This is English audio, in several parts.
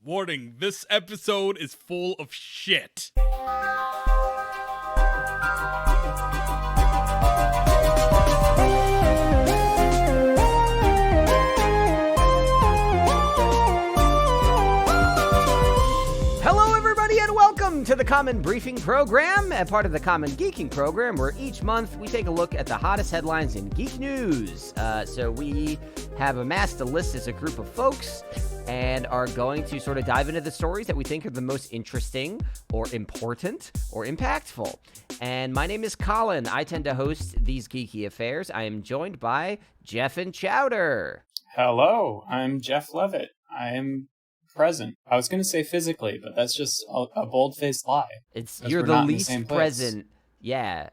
Warning, this episode is full of shit. Hello, everybody, and welcome to the Common Briefing Program, a part of the Common Geeking Program, where each month we take a look at the hottest headlines in geek news. So we have amassed a list as a group of folks and are going to sort of dive into the stories that we think are the most interesting or important or impactful. And my name is Colin. I tend to host these geeky affairs. I am joined by Jeff and Chowder. Hello, I'm Jeff Leavitt. I am present. I was going to say physically, but that's just a bold-faced lie. You're the least present,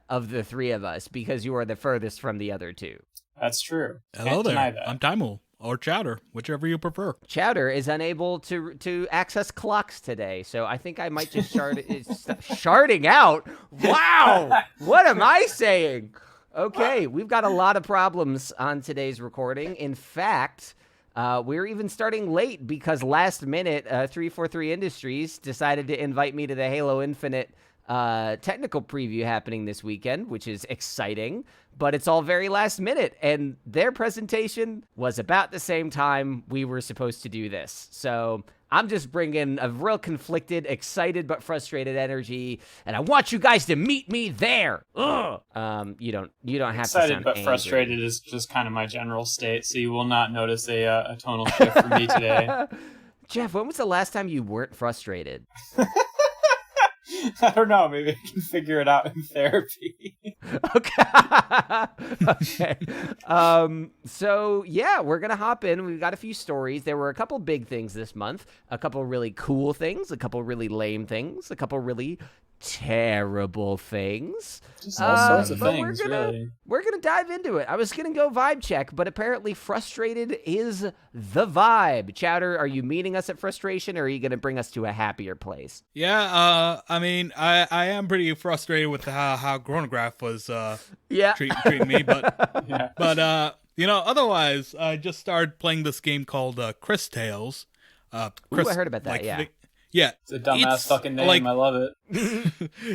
of the three of us, because you are the furthest from the other two. That's true. Hello there. I'm Timul, or Chowder, whichever you prefer. Chowder is unable to access clocks today, so I think I might just sharding out. Wow! What am I saying? Okay, we've got a lot of problems on today's recording. In fact, we're even starting late because last minute, 343 Industries decided to invite me to the Halo Infinite technical preview happening this weekend, which is exciting, but it's all very last minute, and their presentation was about the same time we were supposed to do this. So I'm just bringing a real conflicted, excited but frustrated energy, and I want you guys to meet me there. Ugh. You don't have excited to sound but angry. Frustrated is just kind of my general state, so you will not notice a tonal shift from me today. Jeff, when was the last time you weren't frustrated? I don't know. Maybe I can figure it out in therapy. Okay. So yeah, we're gonna hop in. We've got a few stories. There were a couple big things this month, a couple really cool things, a couple really lame things, a couple really terrible things. Just all sorts of but things, we're gonna dive into it. I was gonna go vibe check, but apparently frustrated is the vibe. Chowder, are you meeting us at frustration, or are you gonna bring us to a happier place? Yeah, I mean, I am pretty frustrated with how Chronograph was treating me, but Yeah. but otherwise, I just started playing this game called Cristales. Ooh, I heard about that. Yeah, It's a dumbass fucking name. I love it.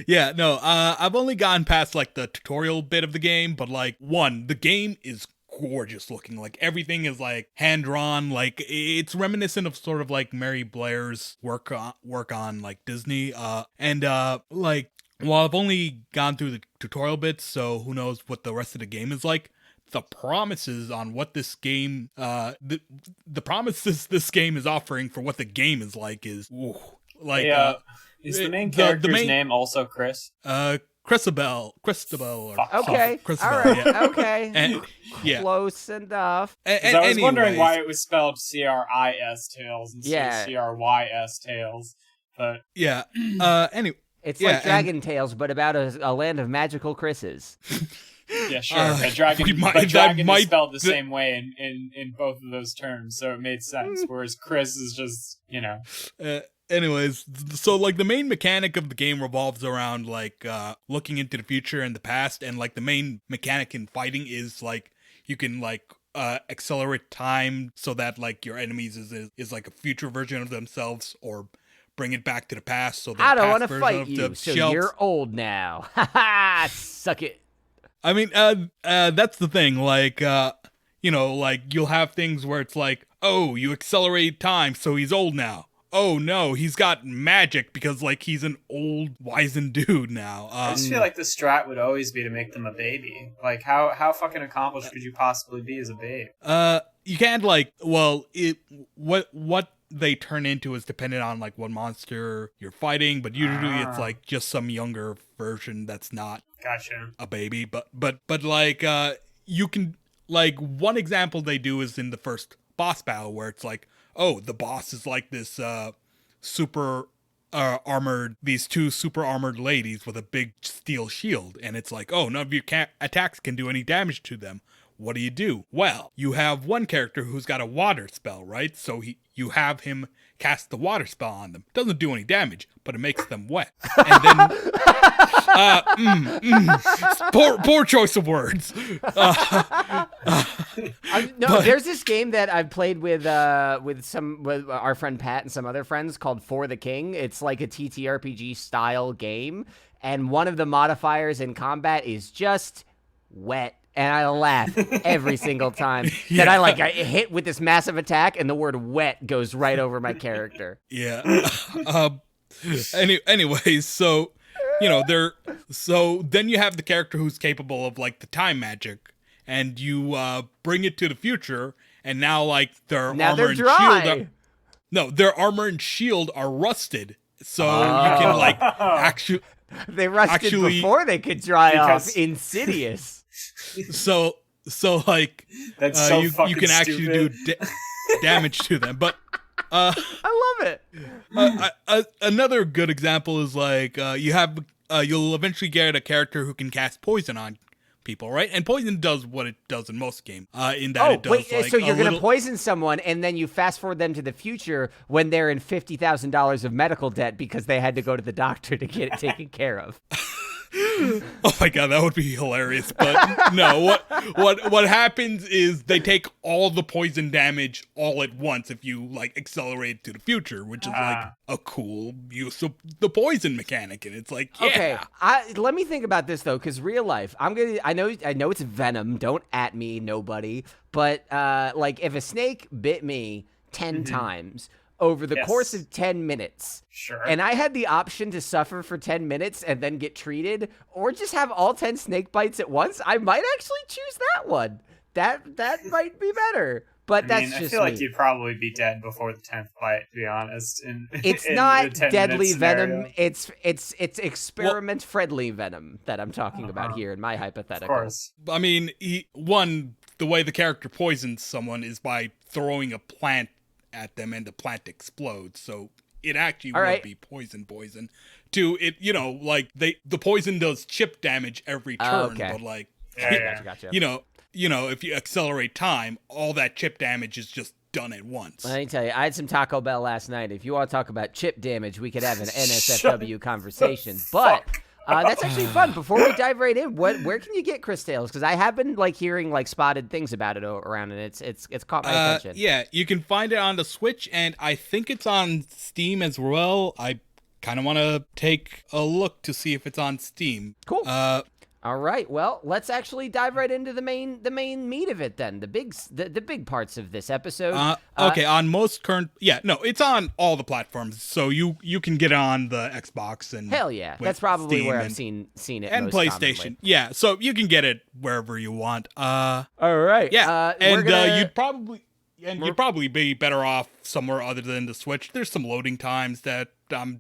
Yeah, no, I've only gotten past like the tutorial bit of the game, but like the game is gorgeous looking. Like everything is like hand drawn. Like it's reminiscent of sort of like Mary Blair's work on like Disney. Like while I've only gone through the tutorial bits, so who knows what the rest of the game is like. The promises on what this game, the promises this game is offering for what the game is like is, like, is the main character's name also Chris? Christabel, or Okay, Christabel, all right, yeah. okay, And, yeah. Close enough. I was wondering why it was spelled Cris Tails instead of Crys Tails, but yeah. Anyway, it's like Dragon Tales, but about a land of magical Chris's. Yeah, sure. But dragon is spelled the same way in both of those terms, so it made sense. Whereas Chris is just, anyways, so like the main mechanic of the game revolves around like looking into the future and the past, and like the main mechanic in fighting is like you can like accelerate time so that like your enemies is like a future version of themselves, or bring it back to the past. So I don't want to fight you, so you're old now. Ha ha! Suck it. I mean, that's the thing, like, like, you'll have things where it's like, oh, you accelerate time, so he's old now. Oh, no, he's got magic because, like, he's an old, wizened dude now. I just feel like the strat would always be to make them a baby. Like, how fucking accomplished could you possibly be as a babe? You can't, like, what they turn into is dependent on, like, what monster you're fighting, but usually it's, like, just some younger version that's not Gotcha. a baby, but like you can, like, one example they do is in the first boss battle where it's like, oh, the boss is like this super armored, these two super armored ladies with a big steel shield, and it's like, oh, none of your attacks can do any damage to them. what do? Well, you have one character who's got a water spell, right? So you have him cast the water spell on them. Doesn't do any damage, but it makes them wet. And then, poor choice of words. There's this game that I've played with our friend Pat and some other friends called For the King. It's like a TTRPG style game, and one of the modifiers in combat is just wet. And I laugh every single time that I hit with this massive attack, and the word "wet" goes right over my character. Yeah. Anyways, so then you have the character who's capable of like the time magic, and you bring it to the future, and now like their armor and shield. Their armor and shield are rusted, so you can like actually. They rusted before they could dry off. Insidious. So like that's so you can actually do damage to them, but I love it. Another good example is like you'll eventually get a character who can cast poison on people, right? And poison does what it does in most games. In that it does. So you're gonna poison someone, and then you fast forward them to the future when they're in $50,000 of medical debt because they had to go to the doctor to get it taken care of. Oh my god, that would be hilarious. But no, what happens is they take all the poison damage all at once if you like accelerate to the future, which is like a cool use of the poison mechanic. And it's like, yeah. Okay, let me think about this though, because real life, I know it's venom. Don't at me, nobody. But like if a snake bit me 10 times over the course of 10 minutes. Sure. And I had the option to suffer for 10 minutes and then get treated, or just have all 10 snake bites at once. I might actually choose that one. That might be better. But I feel like you'd probably be dead before the 10th bite, to be honest. It's not deadly venom. It's experiment-friendly venom that I'm talking about here in my hypothetical. Of course. I mean, the way the character poisons someone is by throwing a plant at them, and the plant explodes. So it actually would be poison. To it, like the poison does chip damage every turn, but like, gotcha. If you accelerate time, all that chip damage is just done at once. Let me tell you, I had some Taco Bell last night. If you want to talk about chip damage, we could have an NSFW conversation. But that's actually fun. Before we dive right in, where can you get Cristales? Because I have been like hearing like spotted things about it around, and it's caught my attention. Yeah, you can find it on the Switch, and I think it's on Steam as well. I kind of want to take a look to see if it's on Steam. Cool. All right. Well, let's actually dive right into the main meat of it then. The big parts of this episode. Okay, on most current, it's on all the platforms, so you can get it on the Xbox and hell yeah, that's probably Steam where I've seen it and most PlayStation. Commonly. Yeah, so you can get it wherever you want. All right. Yeah, you'd probably be better off somewhere other than the Switch. There's some loading times that you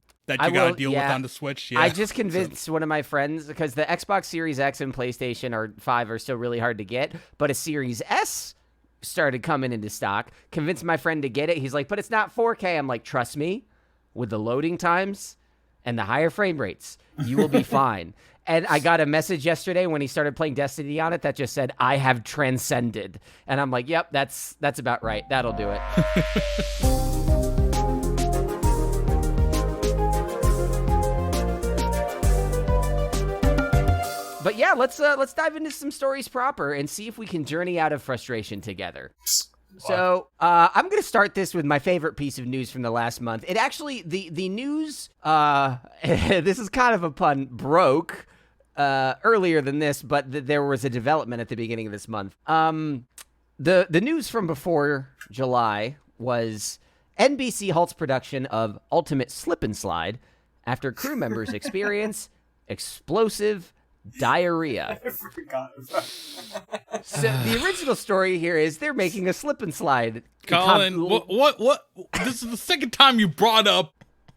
gotta deal with on the Switch. Yeah. I just convinced one of my friends, because the Xbox Series X and PlayStation 5 are still really hard to get, but a Series S started coming into stock. Convinced my friend to get it. He's like, but it's not 4K. I'm like, trust me, with the loading times and the higher frame rates, you will be fine. And I got a message yesterday when he started playing Destiny on it that just said, I have transcended. And I'm like, yep, that's about right. That'll do it. But yeah, let's dive into some stories proper and see if we can journey out of frustration together. So I'm going to start this with my favorite piece of news from the last month. It actually, the news, this is kind of a pun, broke earlier than this, but there was a development at the beginning of this month. The news from before July was NBC halts production of Ultimate Slip and Slide after crew members experience explosive diarrhea. I forgot about that. So the original story here is they're making a slip and slide. Colin, what? This is the second time you brought up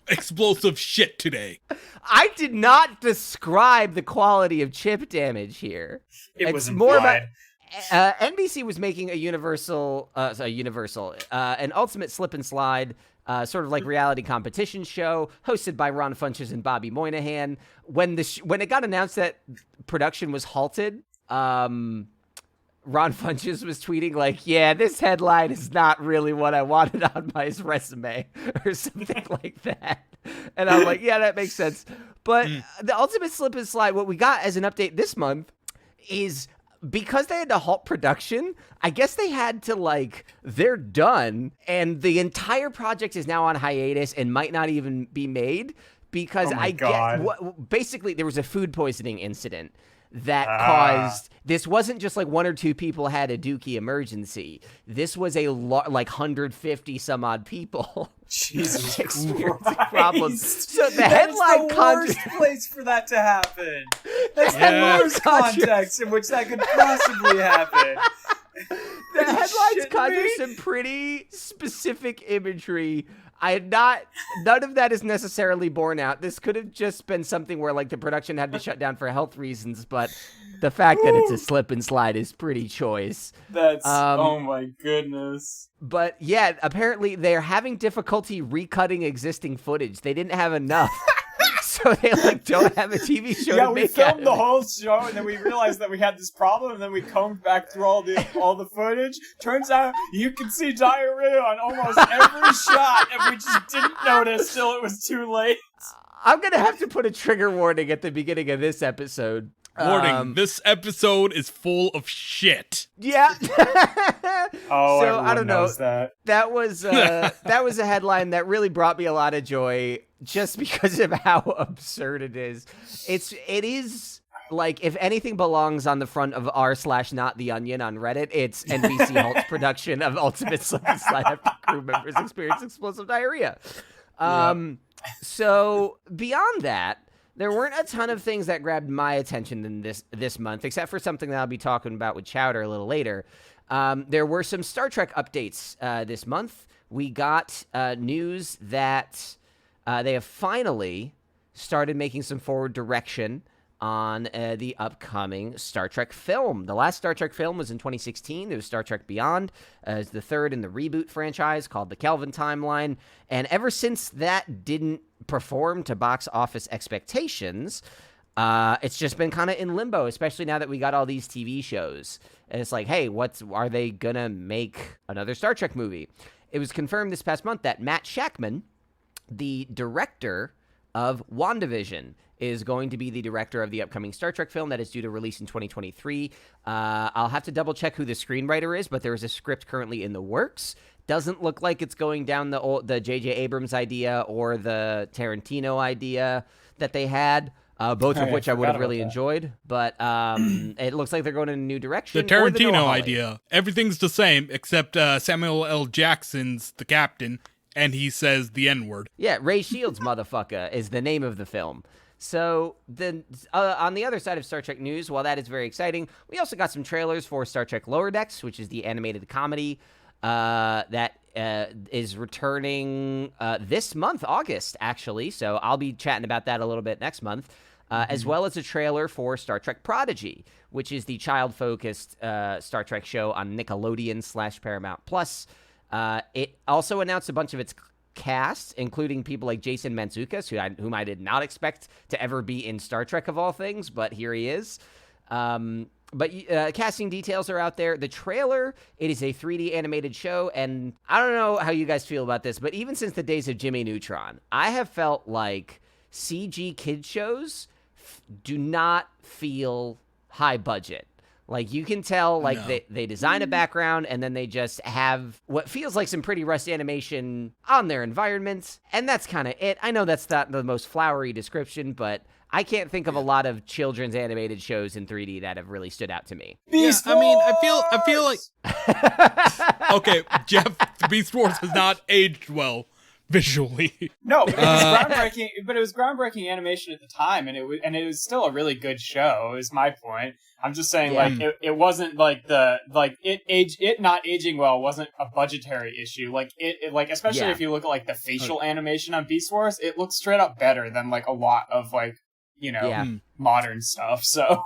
explosive shit today. I did not describe the quality of chip damage here. It was more about. NBC was making an ultimate slip and slide, sort of like reality competition show hosted by Ron Funches and Bobby Moynihan. When it got announced that production was halted, Ron Ron Funches was tweeting like, yeah, this headline is not really what I wanted on my resume or something like that. And I'm like, yeah, that makes sense. But the ultimate slip and slide, what we got as an update this month is because they had to halt production, I guess they had to they're done. And the entire project is now on hiatus and might not even be made because basically there was a food poisoning incident that caused, this wasn't just one or two people had a dookie emergency. This was a 150 some odd people. Jesus experiencing Christ. Problems. So the headline the worst place for that to happen. That's the worst context in which that could possibly happen. The headlines conjure some pretty specific imagery. None of that is necessarily borne out. This could have just been something where the production had to shut down for health reasons, but the fact that it's a slip and slide is pretty choice. That's, oh my goodness. But yeah, apparently they're having difficulty recutting existing footage. They didn't have enough. So they don't have a TV show to make. Yeah, we filmed the whole show, and then we realized that we had this problem, and then we combed back through all the footage. Turns out you can see diarrhea on almost every shot, and we just didn't notice till it was too late. I'm gonna have to put a trigger warning at the beginning of this episode. Warning, this episode is full of shit. Yeah. Oh, so I don't know. Knows that. That was a headline that really brought me a lot of joy just because of how absurd it is. It is if anything belongs on the front of r/not the Onion on Reddit, it's NBC halts production of Ultimate Slip and Slide after crew members experience explosive diarrhea. So beyond that, there weren't a ton of things that grabbed my attention in this month, except for something that I'll be talking about with Chowder a little later. There were some Star Trek updates this month. We got news that they have finally started making some forward direction on the upcoming Star Trek film. The last Star Trek film was in 2016. It was Star Trek Beyond. It's the third in the reboot franchise called the Kelvin Timeline. And ever since that didn't perform to box office expectations, it's just been kind of in limbo, especially now that we got all these TV shows. And it's hey, are they gonna make another Star Trek movie? It was confirmed this past month that Matt Shakman, the director of WandaVision, is going to be the director of the upcoming Star Trek film that is due to release in 2023. I'll have to double check who the screenwriter is, but there is a script currently in the works. Doesn't look like it's going down the J.J. Abrams idea or the Tarantino idea that they had, both of which I would have really enjoyed. But it looks like they're going in a new direction. The Tarantino idea. Everything's the same, except Samuel L. Jackson's the captain, and he says the N-word. Yeah, Ray Shields, motherfucker, is the name of the film. So then on the other side of Star Trek news, while that is very exciting, we also got some trailers for Star Trek Lower Decks, which is the animated comedy that is returning this month, August, actually. So I'll be chatting about that a little bit next month, as well as a trailer for Star Trek Prodigy, which is the child-focused Star Trek show on Nickelodeon / Paramount Plus. It also announced a bunch of its cast, including people like Jason Mantzoukas, whom I did not expect to ever be in Star Trek of all things, but here he is. But casting details are out there. The trailer, it is a 3D animated show, and I don't know how you guys feel about this, but even since the days of Jimmy Neutron, I have felt like CG kids shows do not feel high budget. You can tell, they design a background, and then they just have what feels like some pretty rusty animation on their environments, and that's kind of it. I know that's not the most flowery description, but I can't think of a lot of children's animated shows in 3D that have really stood out to me. Beast Wars! I mean, I feel like... Okay, Jeff, Beast Wars has not aged well visually. No, but it was groundbreaking. But it was groundbreaking animation at the time, and it was still a really good show. Is my point. I'm just saying, it wasn't it not aging well wasn't a budgetary issue. Especially if you look at the facial animation on Beast Wars, it looks straight up better than a lot of modern stuff. So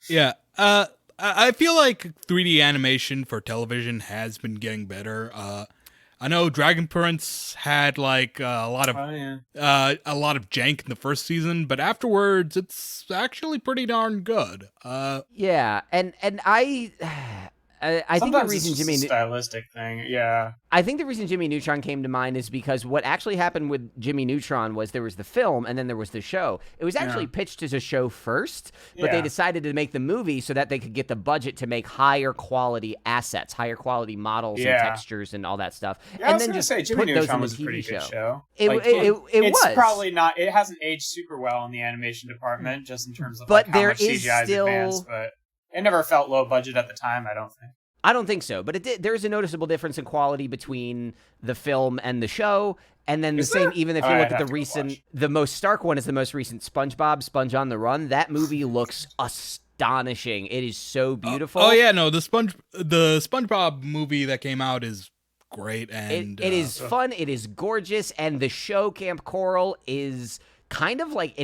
yeah, I feel like 3D animation for television has been getting better. I know Dragon Prince had a lot of jank in the first season, but afterwards it's actually pretty darn good. Yeah, and I I think the reason Jimmy stylistic thing, yeah. I think the reason Jimmy Neutron came to mind is because what actually happened with Jimmy Neutron was there was the film and then there was the show. It was actually pitched as a show first, but they decided to make the movie so that they could get the budget to make higher quality assets, higher quality models and textures and all that stuff. Yeah, and I was then gonna just say Jimmy put those Neutron in was the a TV pretty show. good show. It's probably not. It hasn't aged super well in the animation department, just in terms of but how there much is CGI is still... advanced. But it never felt low budget at the time. I don't think. I don't think so, but there is a noticeable difference in quality between the film and the show. And then even if you look at the most stark one is the most recent SpongeBob, Sponge on the Run. That movie looks astonishing. It is so beautiful. The SpongeBob movie that came out is great, and it is fun. It is gorgeous, and the show Camp Coral is kind of like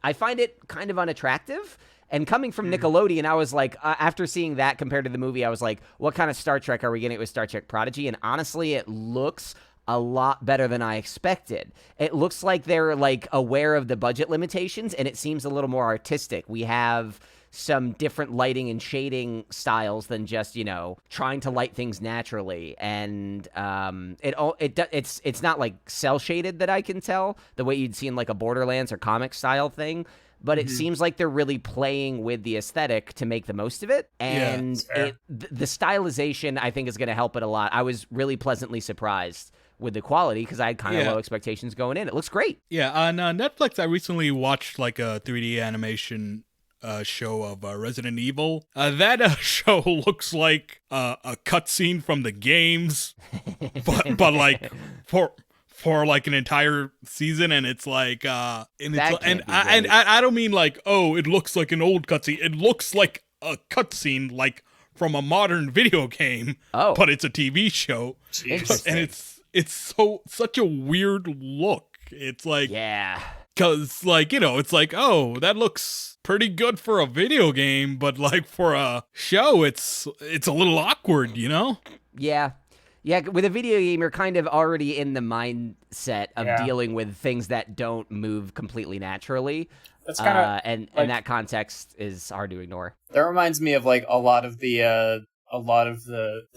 I find it kind of unattractive. And coming from Nickelodeon, I was like, after seeing that compared to the movie, I was like, what kind of Star Trek are we getting with Star Trek Prodigy? And honestly, it looks a lot better than I expected. It looks like they're like aware of the budget limitations, and it seems a little more artistic. We have some different lighting and shading styles than just, trying to light things naturally. And it's not like cell shaded that I can tell, the way you'd see in like a Borderlands or comic style thing. But it seems like they're really playing with the aesthetic to make the most of it. And the stylization, I think, is going to help it a lot. I was really pleasantly surprised with the quality because I had kind of low expectations going in. It looks great. Yeah, on Netflix, I recently watched like a 3D animation show of Resident Evil. That show looks like a cutscene from the games, but like for like an entire season, and it's like I don't mean like, oh, it looks like an old cutscene. It looks like a cutscene like from a modern video game, but it's a TV show. And it's such a weird look. It's like, because like, it's like, oh, that looks pretty good for a video game, but like for a show, it's a little awkward, Yeah, with a video game, you're kind of already in the mindset of dealing with things that don't move completely naturally. That's kind of and that context is hard to ignore. That reminds me of like a lot of the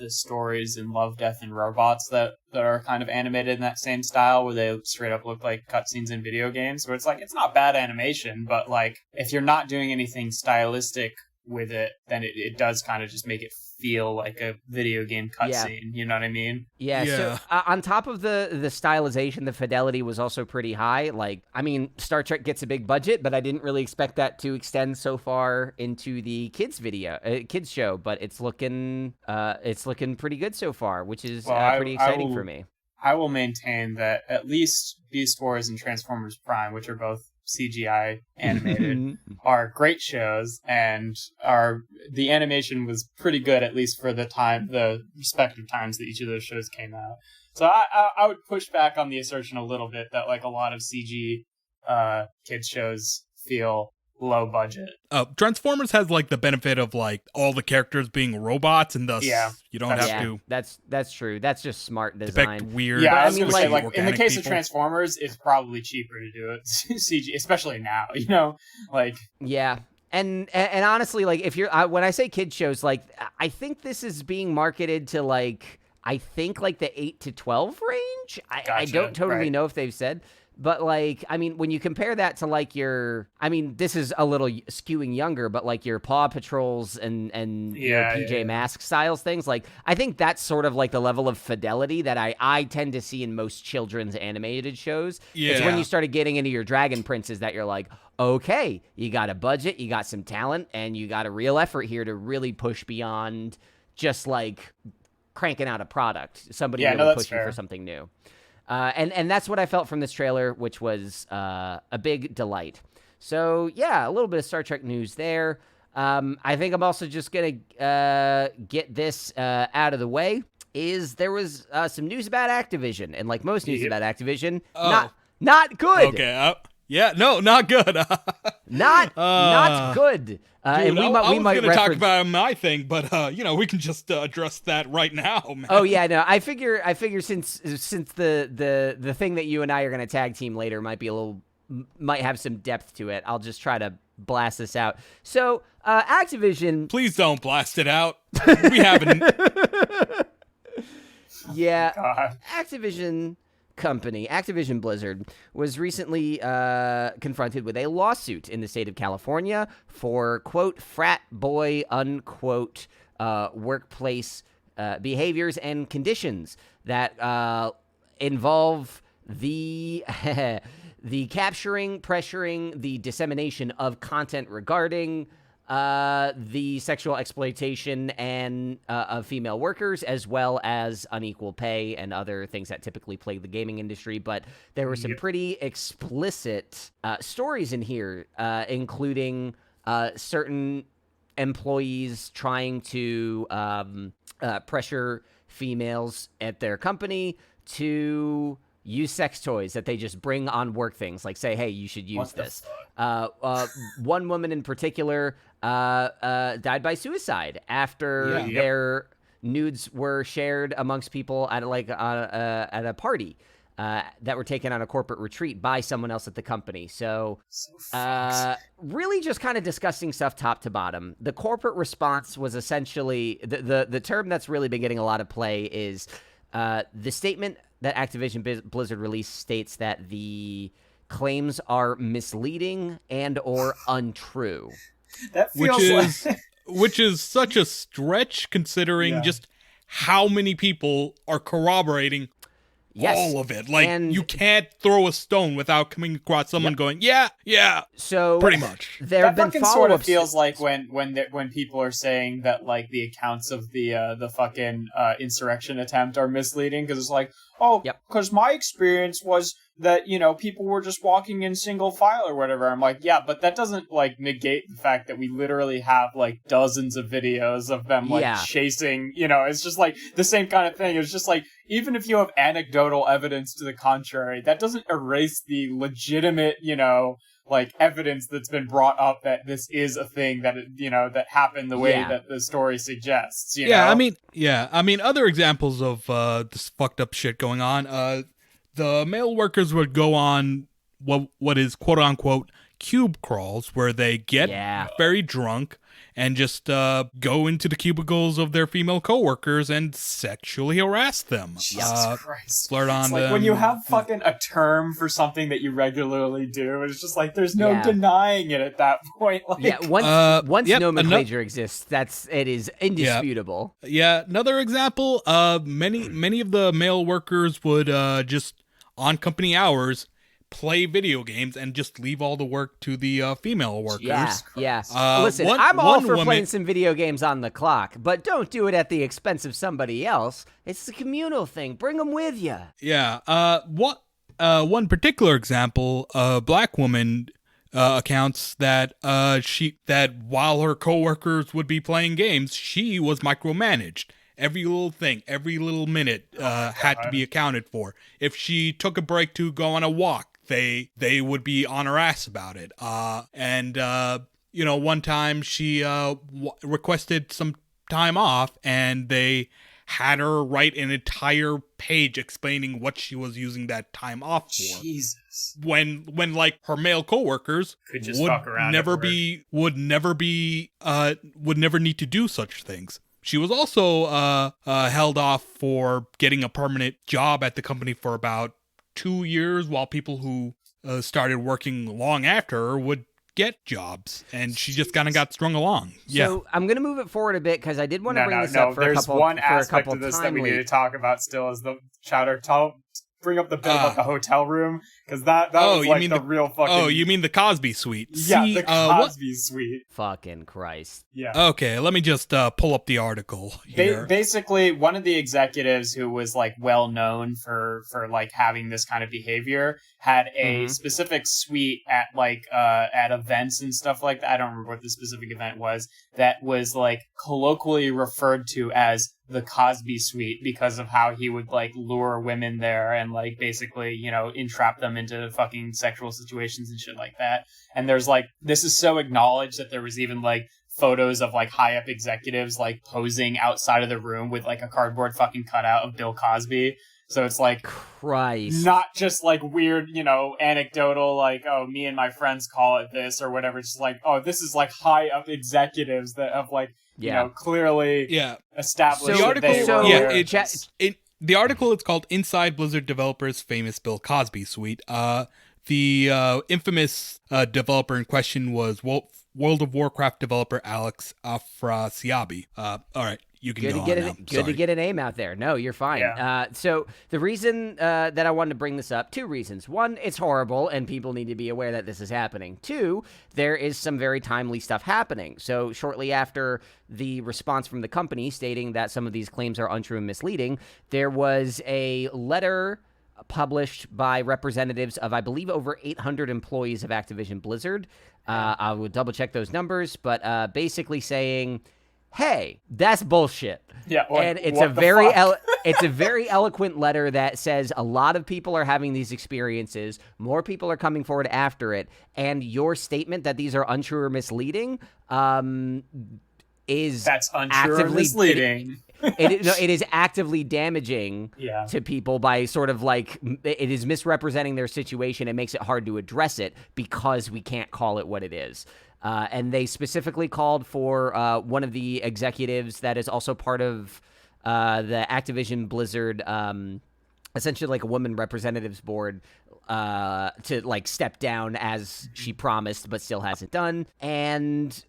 stories in Love, Death, and Robots that are kind of animated in that same style, where they straight up look like cutscenes in video games. Where it's like, it's not bad animation, but like if you're not doing anything stylistic with it, then it does kind of just make it feel like a video game cutscene. You know what I mean? Yeah. So on top of the stylization, the fidelity was also pretty high. Like, I mean, Star Trek gets a big budget, but I didn't really expect that to extend so far into the kids show. But it's looking pretty good so far, which is pretty exciting for me. I will maintain that at least Beast Wars and Transformers Prime, which are both CGI animated, are great shows, and the animation was pretty good, at least for the respective times that each of those shows came out. So I would push back on the assertion a little bit that like a lot of CG kids shows feel low budget. Transformers has like the benefit of like all the characters being robots, and thus you don't have to. That's true. That's just smart design. Depict weird. Yeah, I was gonna say, like in the case people. of Transformers, it's probably cheaper to do it CG, especially now. Yeah. And honestly, like if you're when I say kid shows, like I think this is being marketed to like the 8 to 12 range. I don't totally know if they've said. But, like, I mean, when you compare that to, like, this is a little skewing younger, but, like, your Paw Patrols and your PJ Masks styles things, like, I think that's sort of, like, the level of fidelity that I tend to see in most children's animated shows. Yeah. It's when you started getting into your Dragon Princes that you're like, okay, you got a budget, you got some talent, and you got a real effort here to really push beyond just, like, cranking out a product. Somebody really pushing for something new. And that's what I felt from this trailer, which was a big delight. So, yeah, a little bit of Star Trek news there. I think I'm also just going to get this out of the way. There was some news about Activision. And like most news about Activision, not good. Okay, not good. Not good. And I was going to talk about my thing, but we can just address that right now, man. Oh yeah, no. I figure since the thing that you and I are going to tag team later might have some depth to it, I'll just try to blast this out. So, Activision... Please don't blast it out. We haven't... Yeah, God. Activision Blizzard, was recently confronted with a lawsuit in the state of California for, quote, frat boy, unquote, workplace behaviors and conditions that involve the the capturing, pressuring, the dissemination of content regarding the sexual exploitation and of female workers, as well as unequal pay and other things that typically plague the gaming industry. But there were some pretty explicit stories in here, including certain employees trying to pressure females at their company to use sex toys that they just bring on work things, like say, hey, you should use this. One woman in particular died by suicide after their nudes were shared amongst people at at a party that were taken on a corporate retreat by someone else at the company. So really just kind of disgusting stuff top to bottom. The corporate response was essentially the term that's really been getting a lot of play is the statement that Activision Blizzard release states that the claims are misleading and or untrue. That feels which is such a stretch considering just how many people are corroborating all of it. Like, you can't throw a stone without coming across someone going, yeah. So pretty much. There have been follow-ups. Sort of feels like when people are saying that like the accounts of the fucking insurrection attempt are misleading because it's like, because my experience was that, you know, people were just walking in single file or whatever. I'm like, yeah, but that doesn't like negate the fact that we literally have like dozens of videos of them like chasing, you know, it's just like the same kind of thing. It's just like, even if you have anecdotal evidence to the contrary, that doesn't erase the legitimate, you know, like evidence that's been brought up that this is a thing that, you know, that happened the way that the story suggests, you know? I mean, other examples of this fucked up shit going on, the male workers would go on what is quote unquote cube crawls, where they get very drunk and just go into the cubicles of their female coworkers and sexually harass them. Jesus Christ. Flirt on them. Like when you have fucking a term for something that you regularly do, it's just like there's no denying it at that point. Like, once nomenclature exists, it is indisputable. Another example, many of the male workers would just on company hours play video games and just leave all the work to the female workers. Listen, I'm all for playing some video games on the clock, but don't do it at the expense of somebody else. It's the communal thing. Bring them with you. One particular example, a black woman accounts that while her coworkers would be playing games, she was micromanaged. Every little thing, every little minute had to be accounted for. If she took a break to go on a walk, they would be on her ass about it. You know, one time she requested some time off, and they had her write an entire page explaining what she was using that time off for. Jesus. When like her male coworkers could just fuck around would never need to do such things. She was also held off for getting a permanent job at the company for about 2 years, while people who started working long after her would get jobs, and she just kind of got strung along. So I'm going to move it forward a bit because I did want to bring this up for a couple. There's one aspect of this that we need to talk about still is the Chowder. Bring up the bit about the hotel room, because that was like the real fucking... Oh, you mean the Cosby suite? Yeah, the Cosby suite. Fucking Christ. Yeah. Okay, let me just pull up the article here. Basically, one of the executives who was like well known for like having this kind of behavior had a specific suite at like at events and stuff like that. I don't remember what the specific event was, that was like colloquially referred to as the Cosby suite because of how he would like lure women there and like basically, you know, entrap them into fucking sexual situations and shit like that. And there's like, this is so acknowledged that there was even like photos of like high up executives like posing outside of the room with like a cardboard fucking cutout of Bill Cosby. So it's like Christ. not just like weird, anecdotal, like, oh, me and my friends call it this or whatever. It's just like, oh, this is like high up executives that have like, clearly established. So the article, the article is called "Inside Blizzard Developers' Famous Bill Cosby Suite." The infamous developer in question was World of Warcraft developer Alex Afrasiabi. All right. You can go on now. Good to get a name out there. No, you're fine. Yeah. So the reason that I wanted to bring this up, two reasons. One, it's horrible, and people need to be aware that this is happening. Two, there is some very timely stuff happening. So shortly after the response from the company stating that some of these claims are untrue and misleading, there was a letter published by representatives of, I believe, over 800 employees of Activision Blizzard. I will double-check those numbers, but basically saying, hey, that's bullshit. Yeah, and it's it's a very eloquent letter that says a lot of people are having these experiences. More people are coming forward after it, and your statement that these are untrue or misleading is that's untrue or misleading. It is actively damaging to people by sort of like it is misrepresenting their situation. It makes it hard to address it because we can't call it what it is. And they specifically called for one of the executives that is also part of the Activision Blizzard, essentially like a woman representatives board, to like step down as she promised but still hasn't done, and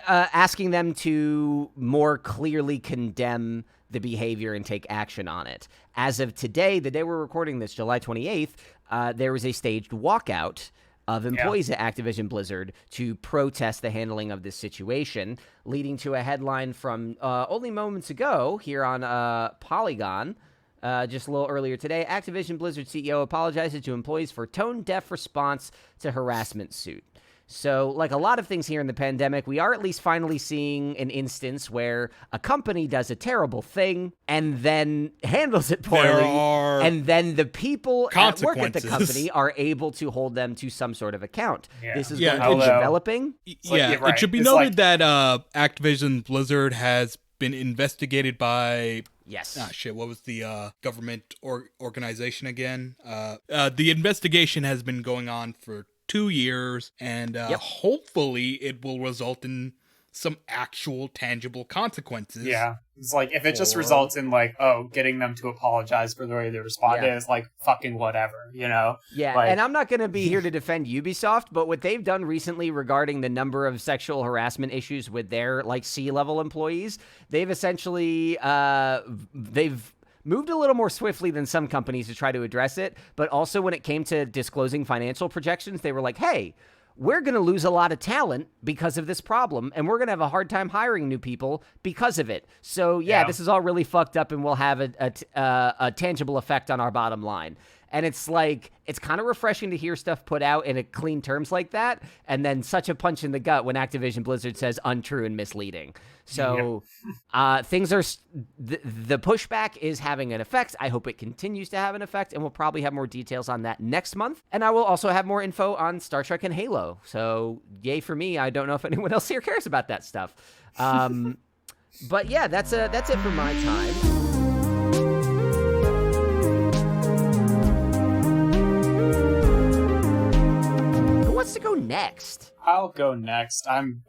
asking them to more clearly condemn the behavior and take action on it. As of today, the day we're recording this, July 28th, there was a staged walkout of employees at Activision Blizzard to protest the handling of this situation, leading to a headline from only moments ago here on Polygon, just a little earlier today. Activision Blizzard CEO apologizes to employees for tone-deaf response to harassment suit. So, like a lot of things here in the pandemic, we are at least finally seeing an instance where a company does a terrible thing and then handles it poorly, and then the people at work at the company are able to hold them to some sort of account. Yeah. This is going to be developing. Right. It should be noted that Activision Blizzard has been investigated by... Yes. What was the government organization again? The investigation has been going on for 2 years, and hopefully it will result in some actual tangible consequences. Yeah. It's like, if it just results in like, getting them to apologize for the way they responded, it's like fucking whatever, Yeah. Like, and I'm not going to be here to defend Ubisoft, but what they've done recently regarding the number of sexual harassment issues with their like C-level employees, they've essentially, they've moved a little more swiftly than some companies to try to address it, but also when it came to disclosing financial projections, they were like, hey, we're going to lose a lot of talent because of this problem, and we're going to have a hard time hiring new people because of it. So, this is all really fucked up and will have a tangible effect on our bottom line. And it's like, it's kind of refreshing to hear stuff put out in a clean terms like that, and then such a punch in the gut when Activision Blizzard says untrue and misleading. So things are, the pushback is having an effect. I hope it continues to have an effect, and we'll probably have more details on that next month. And I will also have more info on Star Trek and Halo. So yay for me. I don't know if anyone else here cares about that stuff. But yeah, that's it for my time. Wants to go next? I'll go next. I'm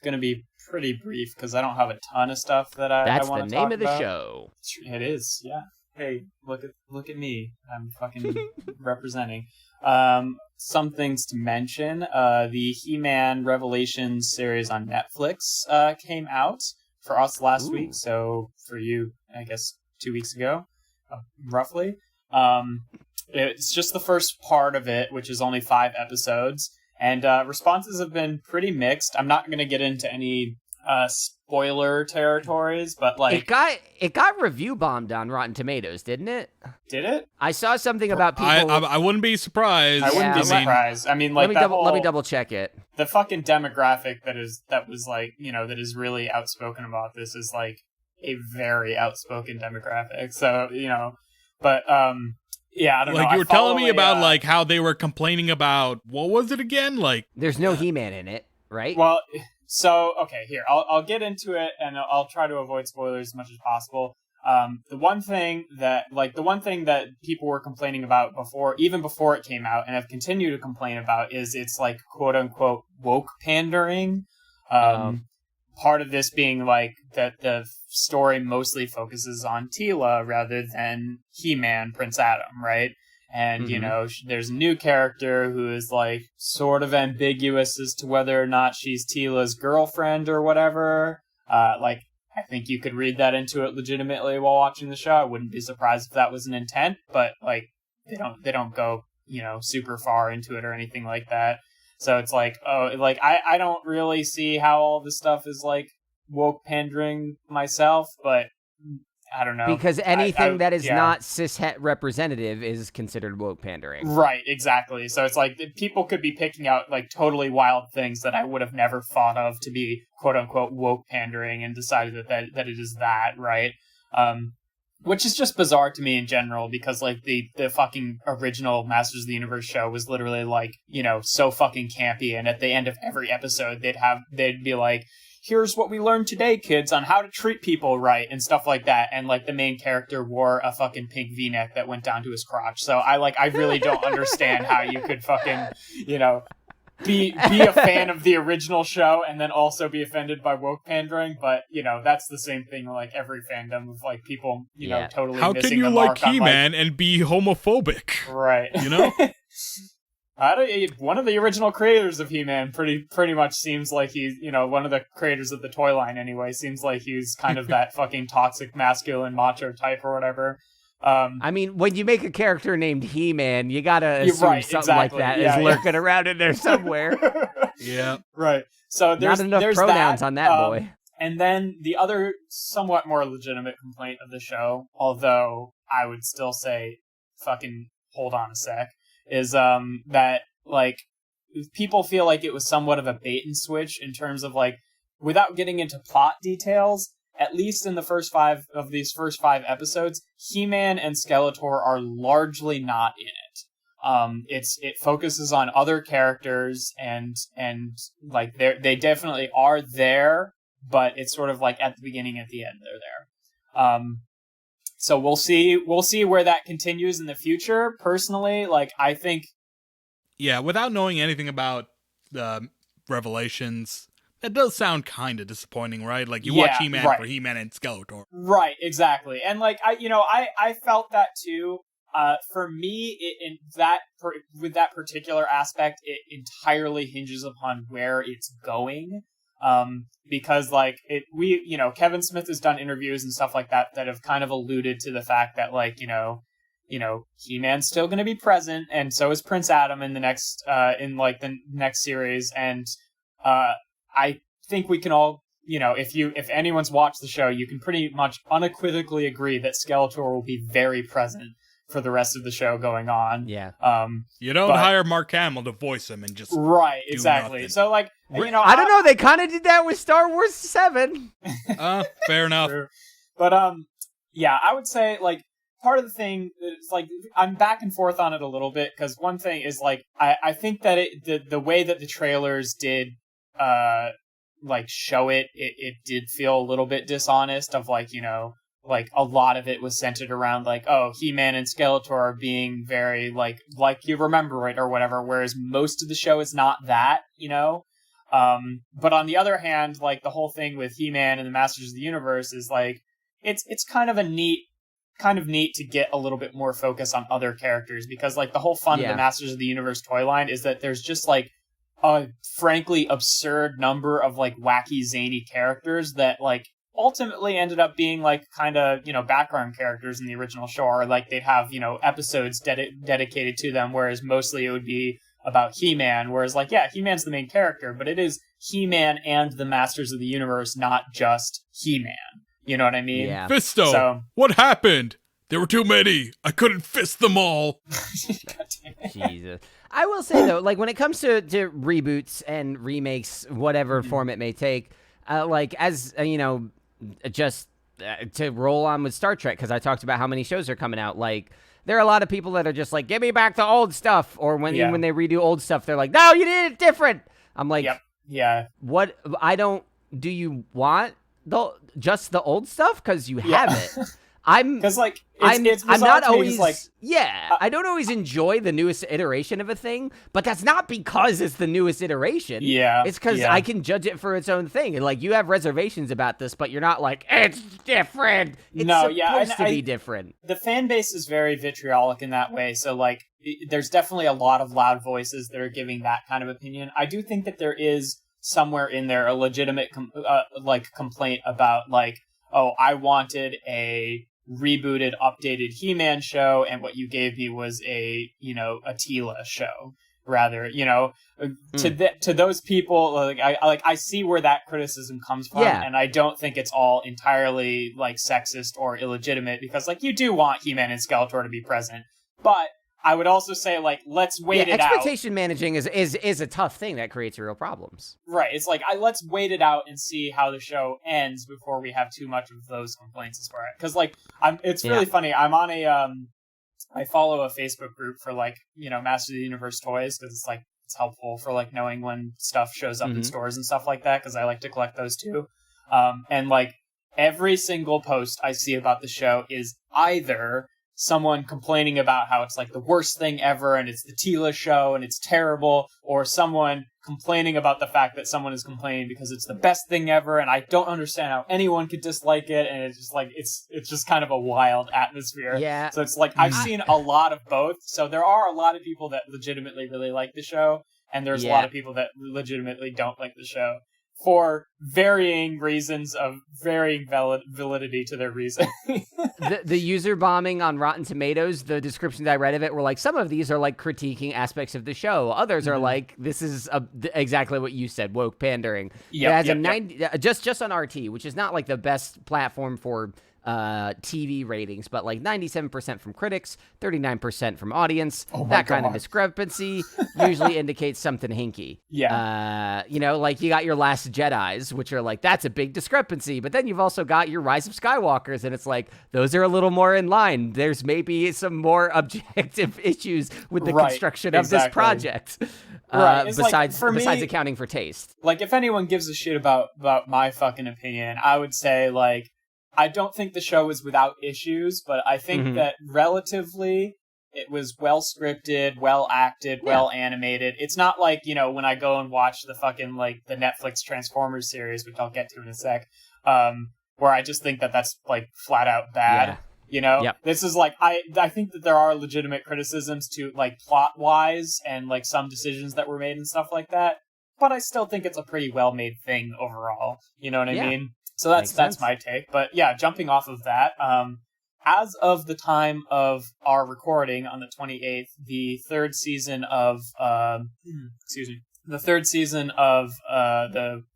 gonna be pretty brief because I don't have a ton of stuff that I want to talk about. That's the name of the show. It is, yeah. Hey, look at me. I'm fucking representing. Some things to mention. The He-Man Revelations series on Netflix came out for us last week. So for you, I guess 2 weeks ago, roughly. It's just the first part of it, which is only 5 episodes, and responses have been pretty mixed. I'm not going to get into any spoiler territories, but like it got review bombed on Rotten Tomatoes, didn't it? Did it? I saw something about people. I wouldn't be surprised. I wouldn't be surprised. I mean, like let me double check it. The fucking demographic that was like, that is really outspoken about this is like a very outspoken demographic. So but yeah, I don't know. Like, you were telling me about like how they were complaining about, what was it again? Like, there's no He-Man in it, right? Well, so okay, here I'll get into it, and I'll try to avoid spoilers as much as possible. The one thing that people were complaining about even before it came out, and have continued to complain about, is it's like quote unquote woke pandering. Part of this being like that the story mostly focuses on Tila rather than He-Man, Prince Adam, right? And, you know, there's a new character who is, like, sort of ambiguous as to whether or not she's Tila's girlfriend or whatever. I think you could read that into it legitimately while watching the show. I wouldn't be surprised if that was an intent, but, like, they don't go, you know, super far into it or anything like that. So it's like, I don't really see how all this stuff is, like, woke pandering myself, but I don't know. Because anything that is not cishet representative is considered woke pandering. Right, exactly. So it's like people could be picking out like totally wild things that I would have never thought of to be quote unquote woke pandering and decided that it is that, right? Which is just bizarre to me in general, because like the fucking original Masters of the Universe show was literally like, you know, so fucking campy, and at the end of every episode they'd be like, here's what we learned today, kids, on how to treat people right, and stuff like that. And, like, the main character wore a fucking pink V-neck that went down to his crotch. So I really don't understand how you could fucking, you know, be a fan of the original show and then also be offended by woke pandering. But, you know, that's the same thing, like, every fandom of, like, people, you know, totally how missing can you the like mark on, He-Man and be homophobic? Right. You know? One of the original creators of He-Man pretty much seems like he's, you know, one of the creators of the toy line anyway, seems like he's kind of that fucking toxic masculine macho type or whatever. I mean, when you make a character named He-Man, you gotta assume something like that is lurking around in there somewhere. Yeah. Right. So there's not enough pronouns on that boy. And then the other somewhat more legitimate complaint of the show, although I would still say fucking hold on a sec, is that like people feel like it was somewhat of a bait and switch in terms of like, without getting into plot details, at least in the first five episodes, He-Man and Skeletor are largely not in it. It focuses on other characters and like they definitely are there, but it's sort of like at the beginning, at the end, they're there. So we'll see where that continues in the future. Personally, like, I think... Yeah, without knowing anything about the Revelations, that does sound kind of disappointing, right? Like, you watch He-Man for He-Man and Skeletor. Right, exactly. And, like, I felt that, too. For me, with that particular aspect, it entirely hinges upon where it's going. Because like Kevin Smith has done interviews and stuff like that have kind of alluded to the fact that like, He-Man's still going to be present, and so is Prince Adam in the next series. And, I think we can all, if anyone's watched the show, you can pretty much unequivocally agree that Skeletor will be very present for the rest of the show going on. Yeah. You don't hire Mark Hamill to voice him and just right, exactly. Nothing. So like, I don't know. They kind of did that with Star Wars 7. Fair enough. True. But I would say like part of the thing is like I'm back and forth on it a little bit, because one thing is like I think that the way that the trailers did like show it did feel a little bit dishonest. Of like like a lot of it was centered around like, oh, He-Man and Skeletor are being very like you remember it or whatever, whereas most of the show is not that, but on the other hand, like the whole thing with He-Man and the Masters of the Universe is like it's kind of neat to get a little bit more focus on other characters, because like the whole fun of the Masters of the Universe toy line is that there's just like a frankly absurd number of like wacky zany characters that like ultimately ended up being like kind of background characters in the original show, or like they'd have episodes dedicated to them, whereas mostly it would be about He-Man, whereas like He-Man's the main character, but it is He-Man and the Masters of the Universe, not just He-Man. You know what I mean? Yeah. Fisto, so, what happened? There were too many. I couldn't fist them all. Jesus. I will say though, like when it comes to reboots and remakes, whatever form it may take, like as just to roll on with Star Trek, because I talked about how many shows are coming out. Like there are a lot of people that are just like, give me back the old stuff, or when they redo old stuff, they're like, no, you did it different. I'm like, what? Do you want just the old stuff? Because you have it. because like it's I'm not bizarre to me, always like I don't always enjoy the newest iteration of a thing, but that's not because it's the newest iteration. Yeah, it's because I can judge it for its own thing, and like you have reservations about this, but you're not like it's different. It's supposed to be different. The fan base is very vitriolic in that way, so like there's definitely a lot of loud voices that are giving that kind of opinion. I do think that there is somewhere in there a legitimate complaint about like, oh, I wanted a rebooted, updated He-Man show, and what you gave me was a Tila show. Rather, to those people, I see where that criticism comes from, and I don't think it's all entirely like sexist or illegitimate, because like you do want He-Man and Skeletor to be present, but I would also say, like, let's wait it out. Expectation managing is a tough thing that creates real problems. Right. It's like, let's wait it out and see how the show ends before we have too much of those complaints as far as... Because, like, it's really funny. I'm on I follow a Facebook group for, like, Master of the Universe toys, because it's, like, it's helpful for, like, knowing when stuff shows up in stores and stuff like that, because I like to collect those, too. And, like, every single post I see about the show is either someone complaining about how it's like the worst thing ever and it's the Tila show and it's terrible, or someone complaining about the fact that someone is complaining because it's the best thing ever, and I don't understand how anyone could dislike it, and it's just like it's just kind of a wild atmosphere. Yeah. So it's like I've seen a lot of both. So there are a lot of people that legitimately really like the show, and there's a lot of people that legitimately don't like the show, for varying reasons of varying validity to their reason. the user bombing on Rotten Tomatoes, the descriptions I read of it were like, some of these are like critiquing aspects of the show. Others are like, this is exactly what you said, woke pandering. It has a 90, just on RT, which is not like the best platform for TV ratings, but like 97% from critics, 39% from audience. That kind of discrepancy usually indicates something hinky. Like you got your Last Jedis, which are like, that's a big discrepancy, but then you've also got your Rise of Skywalkers, and it's like, those are a little more in line. There's maybe some more objective issues with the construction of this project. Besides accounting for taste. Like, if anyone gives a shit about my fucking opinion, I would say, like, I don't think the show is without issues, but I think that relatively it was well scripted, well acted, well animated. It's not like, when I go and watch the fucking, like, the Netflix Transformers series, which I'll get to in a sec, where I just think that that's, like, flat out bad. This is like, I think that there are legitimate criticisms to, like, plot-wise and, like, some decisions that were made and stuff like that, but I still think it's a pretty well-made thing overall. You know what I mean? So that's my take. But yeah, jumping off of that, as of the time of our recording on the 28th, the third season of the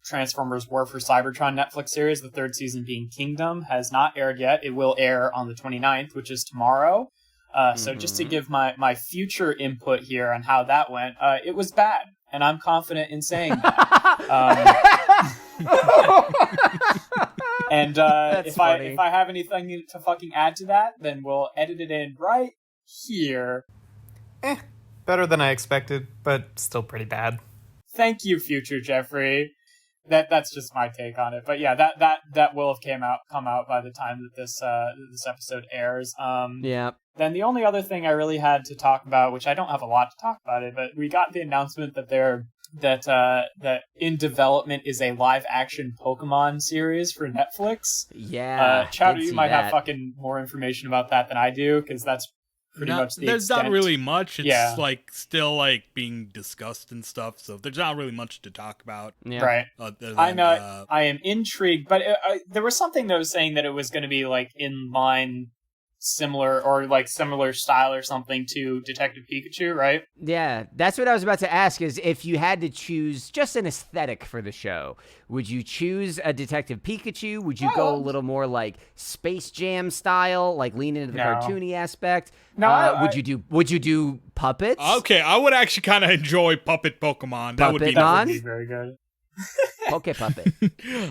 Transformers War for Cybertron Netflix series, the third season being Kingdom, has not aired yet. It will air on the 29th, which is tomorrow. So just to give my future input here on how that went, it was bad, and I'm confident in saying that. And if I have anything to fucking add to that, then we'll edit it in right here. Better than I expected, but still pretty bad. Thank you, future Jeffrey. That's just my take on it. But yeah, that will have come out by the time that this episode airs. Then the only other thing I really had to talk about, which I don't have a lot to talk about it, but we got the announcement that that in development is a live action Pokemon series for Netflix. Chowder, you might have fucking more information about that than I do, because that's pretty much the There's extent. not really much. It's like still like being discussed and stuff, so there's not really much to talk about. Right. I am intrigued, but there was something that was saying that it was going to be like in line, similar style or something to Detective Pikachu, right? Yeah, that's what I was about to ask, is if you had to choose just an aesthetic for the show, would you choose a Detective Pikachu? Would you go a little more like Space Jam style, like lean into the cartoony aspect? No. Would you do puppets? Okay, I would actually kind of enjoy puppet Pokemon. That would be very good. Poke Puppet.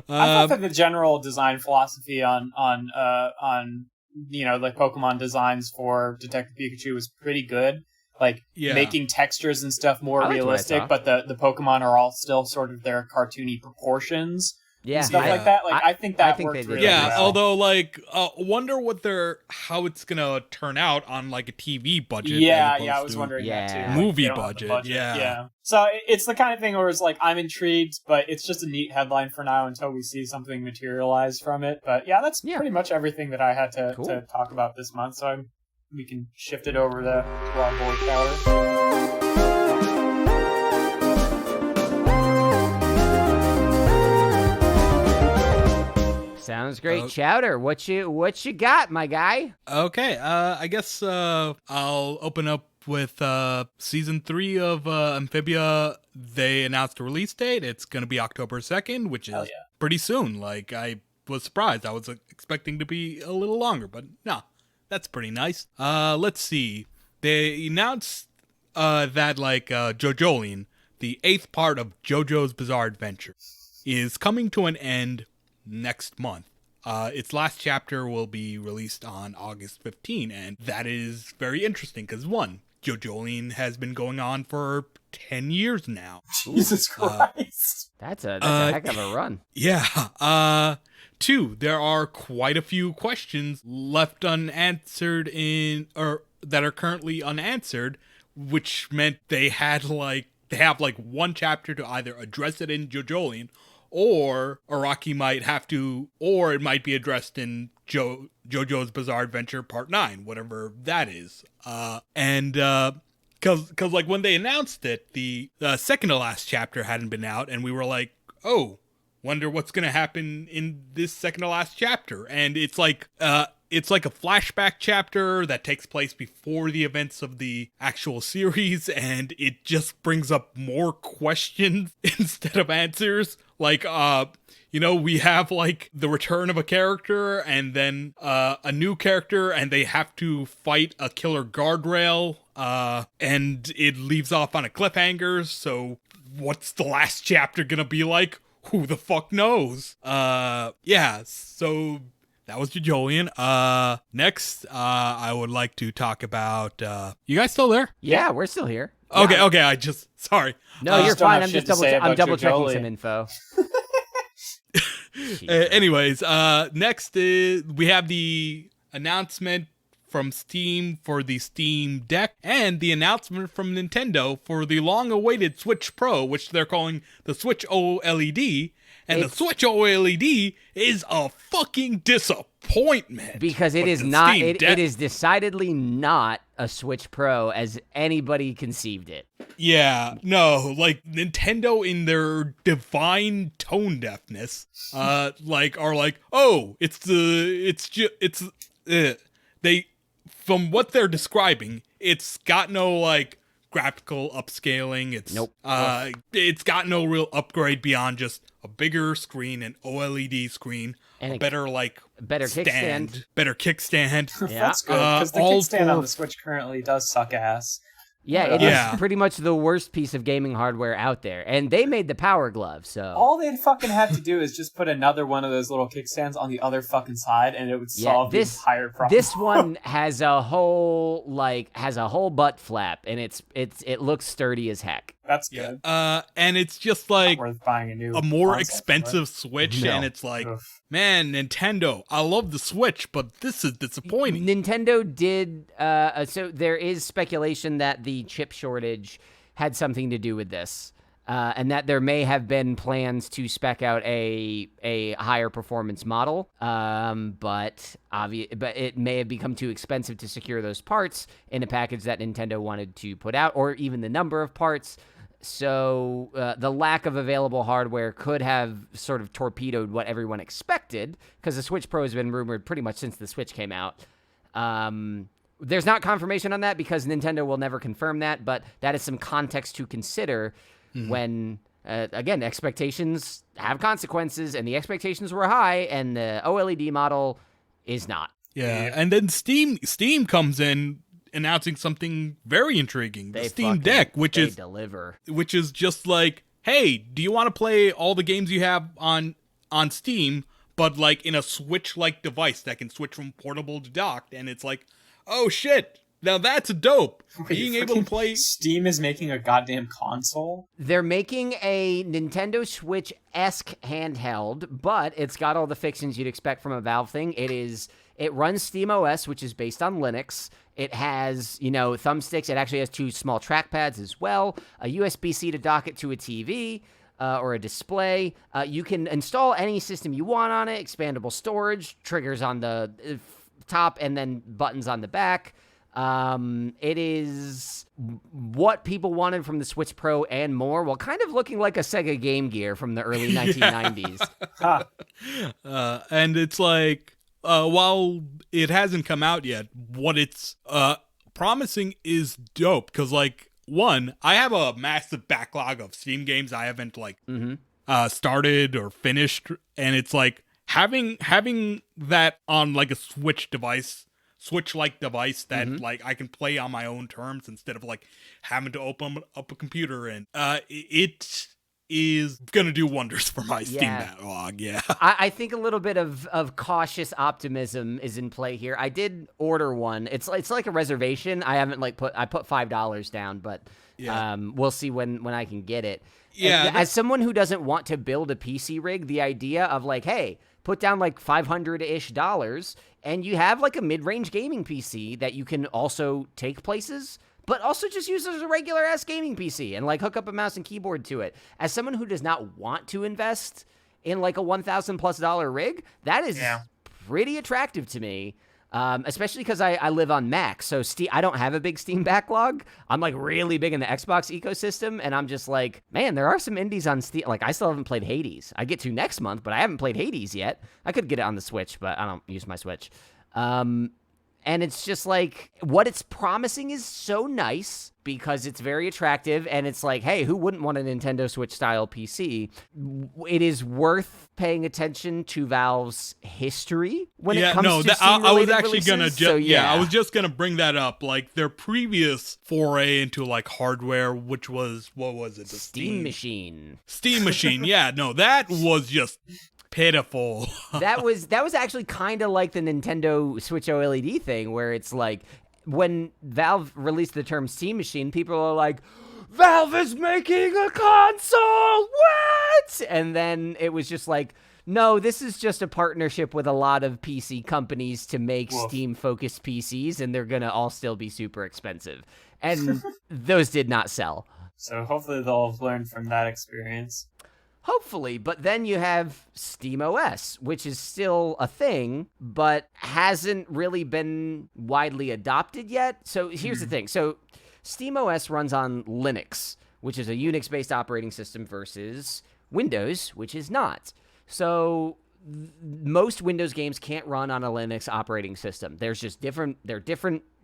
I thought that the general design philosophy on like Pokemon designs for Detective Pikachu was pretty good. Like making textures and stuff more realistic, but the Pokemon are all still sort of their cartoony proportions. Yeah. stuff like that. Like I think that think worked they did really Yeah, well. although like, wonder how it's gonna turn out on like a TV budget. Yeah, as I opposed was to- wondering that too. Yeah. Like, Movie they don't have the budget, yeah. So it's the kind of thing where it's like I'm intrigued, but it's just a neat headline for now until we see something materialize from it. But yeah, that's pretty much everything that I had to talk about this month. So we can shift it over to our boy Chowder. Sounds great. Chowder, what you got, my guy? Okay, I guess I'll open up with season 3 of Amphibia. They announced a release date. It's gonna be October 2nd, which is pretty soon. Like, I was surprised. I was expecting to be a little longer, but no, that's pretty nice. Let's see. They announced that like Jojolin, the 8th part of JoJo's Bizarre Adventure, is coming to an end next month. Its last chapter will be released on August 15, and that is very interesting because, one, Jojolin has been going on for 10 years now. Jesus Christ. That's a heck of a run. Yeah. 2, there are quite a few questions left unanswered or that are currently unanswered, which meant they have one chapter to either address it in Jojolin, or Araki might have to, or it might be addressed in JoJo's Bizarre Adventure Part 9, whatever that is. Cause like when they announced it, the second to last chapter hadn't been out, and we were like, oh, wonder what's gonna happen in this second to last chapter. And it's like a flashback chapter that takes place before the events of the actual series, and it just brings up more questions instead of answers. Like, we have like the return of a character and then a new character, and they have to fight a killer guardrail, and it leaves off on a cliffhanger. So what's the last chapter gonna be like? Who the fuck knows? Yeah, so that was Jojolian. Next, I would like to talk about, you guys still there? Yeah, we're still here. Okay, sorry. No, you're don't fine. have I'm shit just to say I'm about double checking Jojoli. some info. Anyways, next we have the announcement from Steam for the Steam Deck, and the announcement from Nintendo for the long-awaited Switch Pro, which they're calling the Switch OLED. And the Switch OLED is a fucking disappointment. Because it is not, it is decidedly not a Switch Pro as anybody conceived it. Yeah, no, like Nintendo in their divine tone deafness, are like, oh, they, from what they're describing, it's got no like graphical upscaling. It's it's got no real upgrade beyond just a bigger screen, an OLED screen, and a better kickstand. Better kickstand. Yeah. That's good, because the kickstand on the Switch currently does suck ass. Yeah, it is pretty much the worst piece of gaming hardware out there. And they made the Power Glove, so... All they'd fucking have to do is just put another one of those little kickstands on the other fucking side, and it would solve the entire problem. This one has a whole butt flap, and it looks sturdy as heck. That's good. And it's just like worth buying a more expensive Switch, and it's like, man, Nintendo, I love the Switch, but this is disappointing. Nintendo did, so there is speculation that the chip shortage had something to do with this, and that there may have been plans to spec out a higher performance model, but it may have become too expensive to secure those parts in a package that Nintendo wanted to put out, or even the number of parts. So the lack of available hardware could have sort of torpedoed what everyone expected, because the Switch Pro has been rumored pretty much since the Switch came out. There's not confirmation on that because Nintendo will never confirm that, but that is some context to consider when, again, expectations have consequences, and the expectations were high, and the OLED model is not. Yeah, and then Steam comes in announcing something very intriguing. The Steam Deck, which is just like, hey, do you want to play all the games you have on Steam, but like in a Switch-like device that can switch from portable to docked? And it's like, oh shit, Now that's dope. Being able to play. Steam is making a goddamn console. They're making a Nintendo Switch-esque handheld, but it's got all the fixings you'd expect from a Valve thing. It runs SteamOS, which is based on Linux. It has, thumbsticks. It actually has 2 small trackpads as well. A USB-C to dock it to a TV or a display. You can install any system you want on it. Expandable storage, triggers on the top, and then buttons on the back. It is what people wanted from the Switch Pro and more, while kind of looking like a Sega Game Gear from the early 1990s. And it's like, while it hasn't come out yet, what it's promising is dope. Because, like, one, I have a massive backlog of Steam games I haven't, like, started or finished. And it's like, having that on, like, a Switch-like device that, like, I can play on my own terms instead of, like, having to open up a computer. And it is gonna do wonders for my Steam backlog. Yeah, I think a little bit of cautious optimism is in play here. I did order one. It's like a reservation. I haven't I put $5 down, but we'll see when I can get it. Yeah, as someone who doesn't want to build a PC rig, the idea of like, hey, put down like $500-ish and you have like a mid-range gaming PC that you can also take places, but also just use as a regular ass gaming PC and like hook up a mouse and keyboard to it. As someone who does not want to invest in like a $1,000+ rig, that is pretty attractive to me. Especially because I live on Mac, so I don't have a big Steam backlog. I'm like really big in the Xbox ecosystem, and I'm just like, man, there are some indies on Steam. Like, I still haven't played Hades. I get to next month, but I haven't played Hades yet. I could get it on the Switch, but I don't use my Switch. And it's just like, what it's promising is so nice because it's very attractive, and it's like, hey, who wouldn't want a Nintendo Switch-style PC? It is worth paying attention to Valve's history when it comes to I was actually releases. gonna I was just gonna bring that up. Like, their previous foray into like hardware, which was, what was it? The Steam Machine. Steam Machine, that was just pitiful. that was actually kind of like the Nintendo Switch OLED thing, where it's like, when Valve released the term Steam Machine, people are like, Valve is making a console, what? And then it was just like, no, this is just a partnership with a lot of PC companies to make Steam-focused PCs, and they're gonna all still be super expensive. And those did not sell. So hopefully they'll have learned from that experience. Hopefully, but then you have SteamOS, which is still a thing, but hasn't really been widely adopted yet. So here's the thing. So SteamOS runs on Linux, which is a Unix-based operating system, versus Windows, which is not. So most Windows games can't run on a Linux operating system. They're different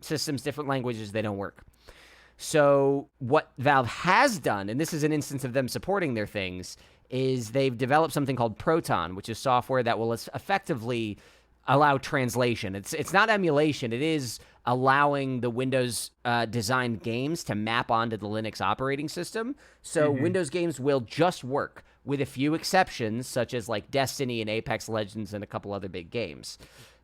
systems, different languages, they don't work. So what Valve has done, and this is an instance of them supporting their things, is they've developed something called Proton, which is software that will effectively allow translation. It's not emulation. It is allowing the Windows designed games to map onto the Linux operating system. So Windows games will just work, with a few exceptions, such as like Destiny and Apex Legends and a couple other big games.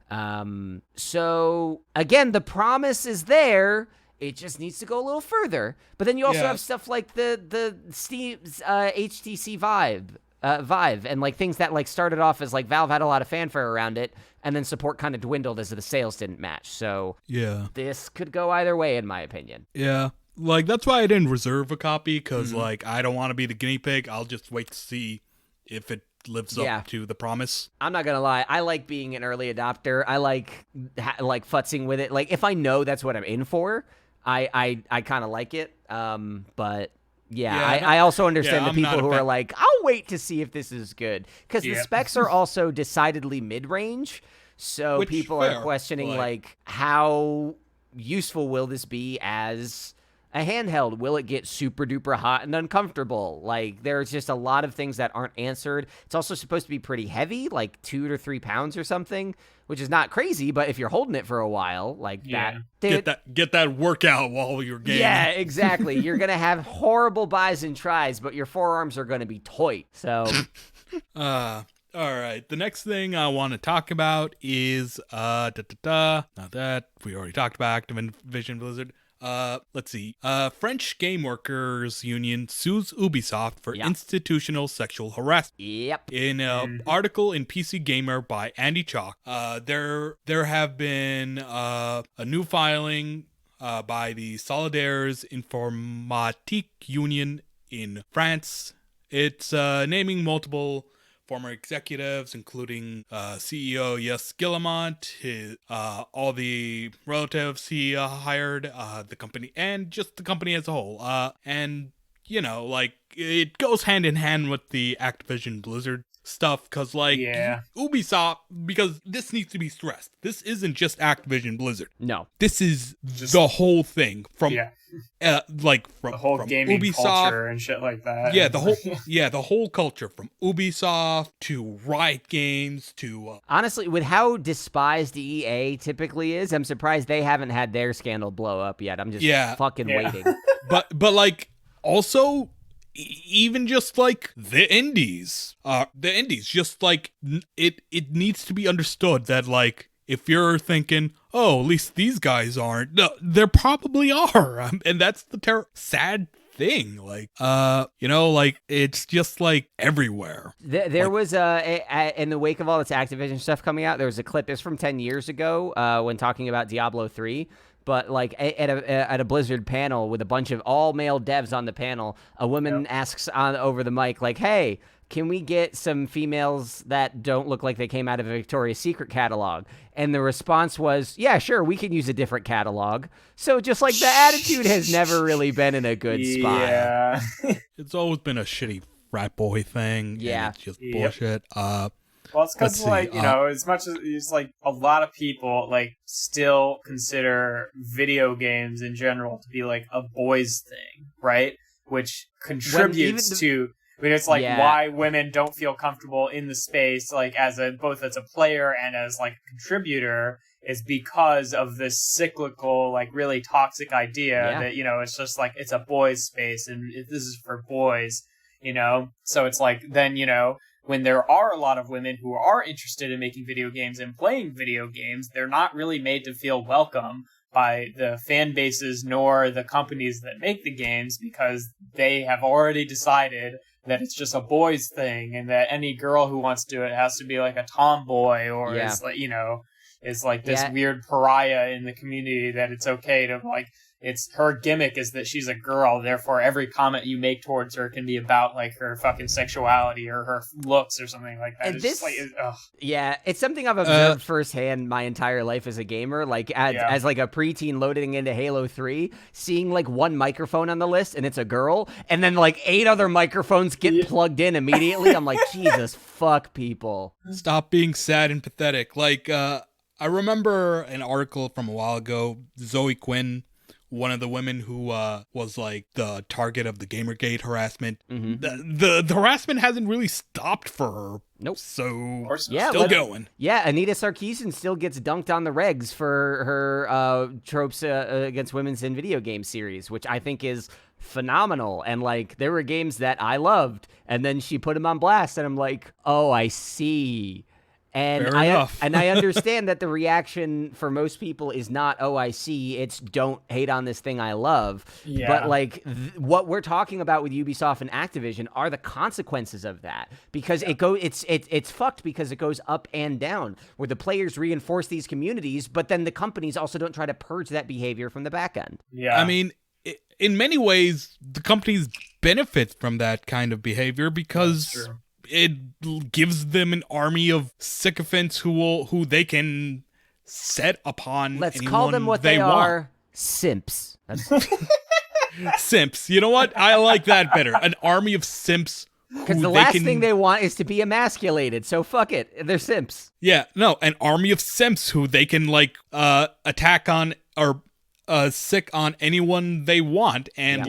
So again, the promise is there. It just needs to go a little further. But then you also have stuff like the Steam's HTC Vive, and like things that like started off as like Valve had a lot of fanfare around it, and then support kind of dwindled as the sales didn't match. So this could go either way, in my opinion. Yeah, like that's why I didn't reserve a copy, because like I don't want to be the guinea pig. I'll just wait to see if it lives up to the promise. I'm not gonna lie, I like being an early adopter. I like futzing with it. Like, if I know that's what I'm in for, I kind of like it, but I also understand the people who are like, I'll wait to see if this is good, because the specs are also decidedly mid-range, so people are questioning like, how useful will this be as a handheld? Will it get super duper hot and uncomfortable? Like, there's just a lot of things that aren't answered. It's also supposed to be pretty heavy, like 2 to 3 pounds or something, which is not crazy, but if you're holding it for a while, like get that workout while you're gaming. Yeah, exactly. You're gonna have horrible buys and tries, but your forearms are gonna be toit. So All right. The next thing I want to talk about is not that we already talked about Activision Blizzard. Let's see. French Game Workers Union sues Ubisoft for institutional sexual harassment. Yep. In an article in PC Gamer by Andy Chalk, there have been a new filing by the Solidaires Informatique Union in France. It's naming multiple former executives, including CEO Yes Guillemot, all the relatives he hired, the company, and just the company as a whole. And, you know, like, it goes hand in hand with the Activision Blizzard stuff, because, like, Ubisoft, because this needs to be stressed. This isn't just Activision Blizzard. No. This is just the whole thing from... like from the whole from gaming Ubisoft culture and shit like that. The whole culture from Ubisoft to Riot Games to honestly, with how despised EA typically is, I'm surprised they haven't had their scandal blow up yet. I'm just fucking waiting. But like also even just like the indies just like it needs to be understood that like if you're thinking, oh, at least these guys aren't, no, there probably are. And that's the sad thing. Like, you know, like, it's just, like, everywhere. There was, in the wake of all this Activision stuff coming out, there was a clip, it's from 10 years ago, when talking about Diablo 3. But, like, at a Blizzard panel with a bunch of all-male devs on the panel, a woman asks over the mic, like, hey, can we get some females that don't look like they came out of a Victoria's Secret catalog? And the response was, yeah, sure, we can use a different catalog. So just like the attitude has never really been in a good spot. Yeah. It's always been a shitty frat boy thing. Yeah. And it's just bullshit. Well, it's because, like, you know, as much as it's like a lot of people, like, still consider video games in general to be, like, a boys' thing, right? Which contributes to... I mean, it's like why women don't feel comfortable in the space, like both as a player and as like a contributor, is because of this cyclical, like really toxic idea that, you know, it's just like it's a boys' space and this is for boys, you know. So it's like then, you know, when there are a lot of women who are interested in making video games and playing video games, they're not really made to feel welcome by the fan bases nor the companies that make the games, because they have already decided that it's just a boys thing and that any girl who wants to do it has to be like a tomboy or is like, you know, is like this weird pariah in the community, that it's okay to like, it's her gimmick is that she's a girl, therefore every comment you make towards her can be about like her fucking sexuality or her looks or something like that. And it's this, just like, it's something I've observed firsthand my entire life as a gamer. Like as like a preteen loading into Halo 3, seeing like one microphone on the list and it's a girl, and then like 8 other microphones get plugged in immediately. I'm like, Jesus, fuck people. Stop being sad and pathetic. Like, I remember an article from a while ago, Zoe Quinn, one of the women who was like the target of the Gamergate harassment. The harassment hasn't really stopped for her. Nope. So still going. Yeah, Anita Sarkeesian still gets dunked on the regs for her tropes against women's in video game series, which I think is phenomenal. And like there were games that I loved, and then she put them on blast, and I'm like, oh, I see. And Fair enough. And I understand that the reaction for most people is not, oh, I see, it's don't hate on this thing I love. Yeah. But like what we're talking about with Ubisoft and Activision are the consequences of that, because it's fucked because it goes up and down, where the players reinforce these communities, but then the companies also don't try to purge that behavior from the back end. Yeah. I mean, in many ways, the companies benefit from that kind of behavior because it gives them an army of sycophants who they can set upon. Let's call them what they are: simps. Simps. You know what? I like that better. An army of simps. Because the last thing they want is to be emasculated. So fuck it. They're simps. Yeah. No, an army of simps who they can like attack on or sick on anyone they want, and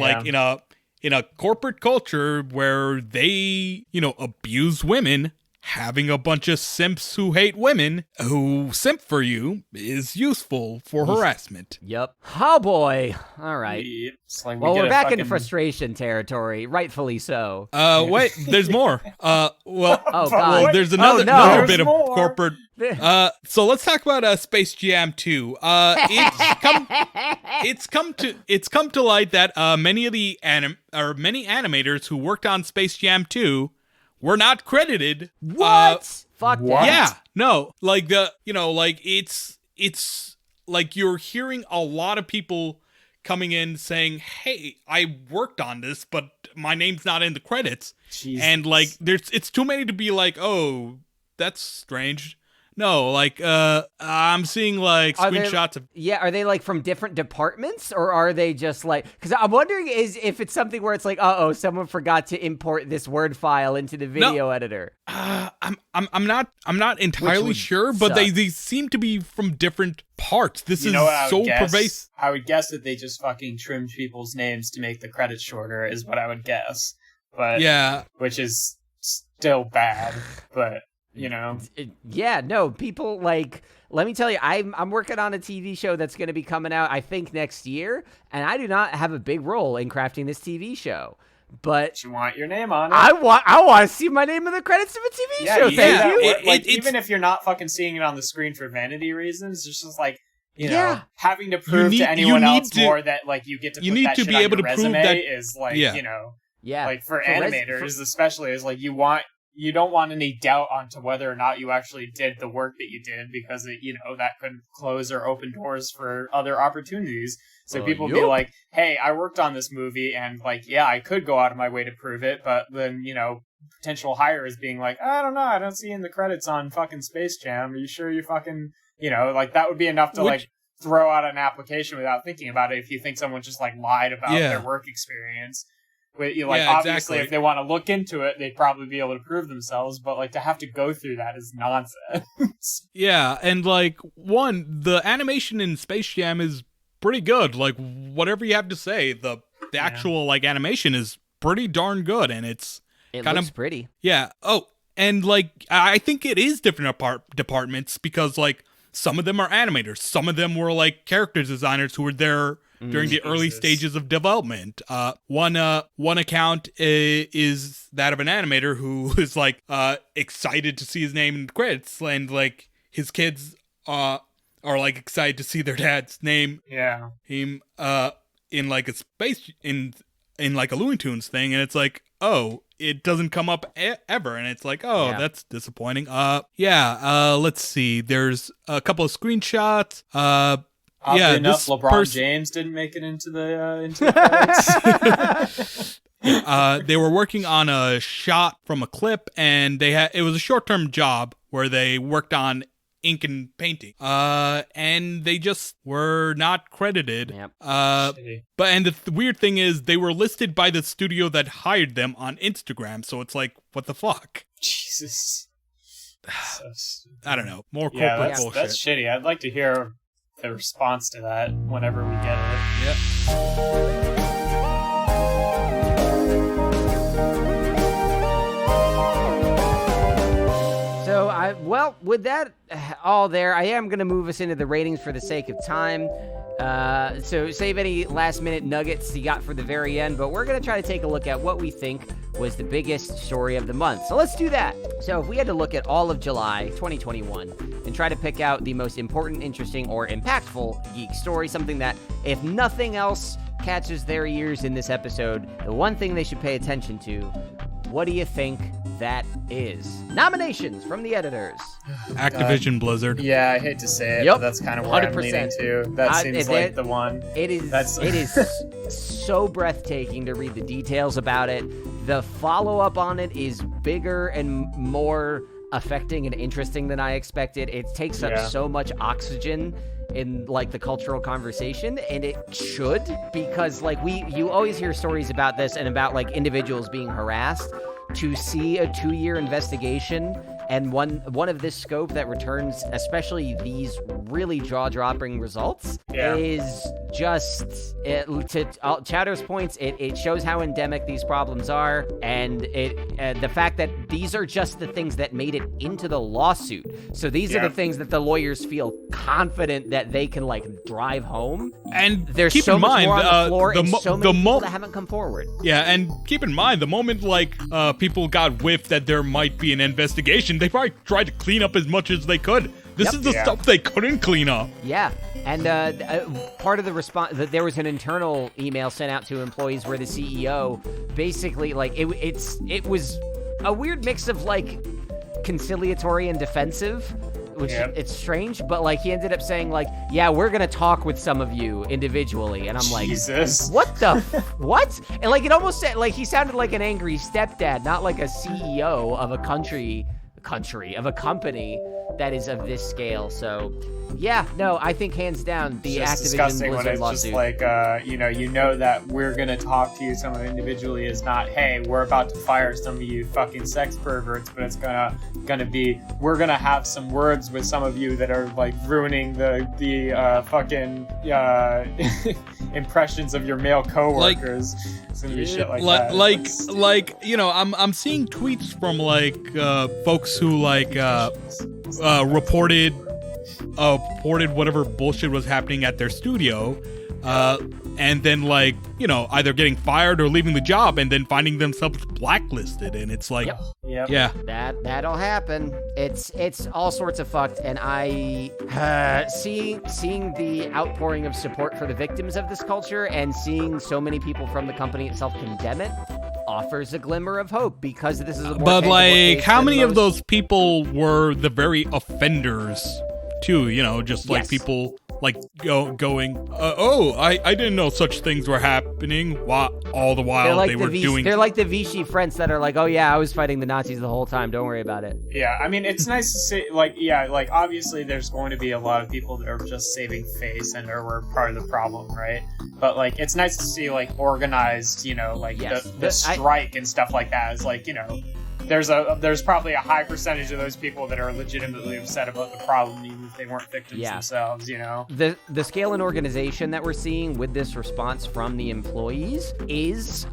in a corporate culture where they, you know, abuse women, having a bunch of simps who hate women who simp for you is useful for harassment. Yep. Oh boy. All right. It's like Well, we're back into fucking... frustration territory, rightfully so. Wait, there's more. God. There's another There's bit of more. corporate. So let's talk about Space Jam 2. It's come to light that many of the many animators who worked on Space Jam 2 were not credited. What? Fuck that. Yeah, no, like it's like you're hearing a lot of people coming in saying, "Hey, I worked on this, but my name's not in the credits." Jesus. And like, it's too many to be like, "Oh, that's strange." No, like, I'm seeing like screenshots of. Yeah, are they like from different departments, or are they just like? Because I'm wondering if it's something where it's like, someone forgot to import this Word file into the video editor. I'm not entirely sure, but suck. they seem to be from different parts. This is what I would so guess? pervasive. I would guess that they just fucking trimmed people's names to make the credits shorter, is what I would guess. But Yeah, which is still bad, but. People like, let me tell you, I'm working on a TV show that's going to be coming out, I think, next year, and I do not have a big role in crafting this TV show. But you want your name on it. I want to see my name in the credits of a TV show. Thank you. Even if you're not fucking seeing it on the screen for vanity reasons, it's just like, having to prove to anyone else more that like you get to put that shit on your resume is like, like for animators especially, is like you don't want any doubt onto whether or not you actually did the work that you did, because that could close or open doors for other opportunities. So people be like, "Hey, I worked on this movie, and like, I could go out of my way to prove it," but then potential hires being like, "I don't know, I don't see you in the credits on fucking Space Jam. Are you sure you fucking like that would be enough to like throw out an application without thinking about it if you think someone just like lied about their work experience." Obviously, exactly. if they want to look into it, they'd probably be able to prove themselves. But like to have to go through that is nonsense. Yeah, and like the animation in Space Jam is pretty good. Like whatever you have to say, the actual like animation is pretty darn good, and it looks pretty. Yeah. Oh, and like I think it is different departments, because like some of them are animators, some of them were like character designers who were there during the early stages of development. One account is that of an animator who is like excited to see his name in the credits, and like his kids are like excited to see their dad's name. Yeah. Him in like a space in like a Looney Tunes thing, and it's like, oh, it doesn't come up ever, and it's like, that's disappointing. Let's see. There's a couple of screenshots. Oddly enough, LeBron James didn't make it into the credits. They were working on a shot from a clip, and it was a short-term job where they worked on ink and painting. And they just were not credited. Yep. And the weird thing is they were listed by the studio that hired them on Instagram, so it's like, what the fuck? Jesus. I don't know. More corporate bullshit. That's shitty. I'd like to hear the response to that whenever we get it. Yep. So with that all there, I am going to move us into the ratings for the sake of time. So save any last minute nuggets you got for the very end, but we're going to try to take a look at what we think was the biggest story of the month. So let's do that. So if we had to look at all of July 2021 and try to pick out the most important, interesting, or impactful geek story, something that, if nothing else, catches their ears in this episode, the one thing they should pay attention to, what do you think that is? Nominations from the editors. Activision Blizzard. Yeah, I hate to say it, but that's kind of where 100%. I'm leaning to. That seems like the one. It is so breathtaking to read the details about it. The follow-up on it is bigger and more affecting and interesting than I expected. It takes up so much oxygen in like the cultural conversation, and it should, because like you always hear stories about this and about like individuals being harassed. To see a 2-year investigation and one of this scope that returns especially these really jaw-dropping results is to Chowder's points, it shows how endemic these problems are, and the fact that these are just the things that made it into the lawsuit. So these are the things that the lawyers feel confident that they can like drive home. And there's keep so in much mind, more on the floor, and so many people that haven't come forward. Yeah, and keep in mind, the moment like people got whiff that there might be an investigation, they probably tried to clean up as much as they could. This is the stuff they couldn't clean up. Yeah, and part of the response, there was an internal email sent out to employees where the CEO basically, like, it was a weird mix of, like, conciliatory and defensive, which it's strange, but, like, he ended up saying, like, yeah, we're gonna talk with some of you individually, and I'm like, Jesus. What the, what? And, like, it almost said, like, he sounded like an angry stepdad, not like a CEO of a company that is of this scale. So yeah, no, I think hands down the it's Activision disgusting Blizzard when it's lawsuit. just like you know that we're gonna talk to you someone individually is not, hey, we're about to fire some of you fucking sex perverts, but it's gonna be, we're gonna have some words with some of you that are like ruining the fucking impressions of your male coworkers. It's gonna be shit like that. Like you know, I'm seeing tweets from like folks who like reported whatever bullshit was happening at their studio, and then like, you know, either getting fired or leaving the job and then finding themselves blacklisted, and it's like, yeah, that'll happen. It's all sorts of fucked, and I seeing the outpouring of support for the victims of this culture and seeing so many people from the company itself condemn it offers a glimmer of hope, because this is a more but tangible like, case how than many of most. those people were the very offenders too? You know, just like Yes. people like going, oh, I didn't know such things were happening. All the while they were doing. They're like the Vichy friends that are like, oh yeah, I was fighting the Nazis the whole time. Don't worry about it. Yeah, I mean, it's nice to see, like, obviously there's going to be a lot of people that are just saving face and were part of the problem, right? But, like, it's nice to see, like, organized, you know, like, Yes. the strike and stuff like that is, like, you know, there's probably a high percentage of those people that are legitimately upset about the problem, even if they weren't victims themselves, you know? The scale and organization that we're seeing with this response from the employees is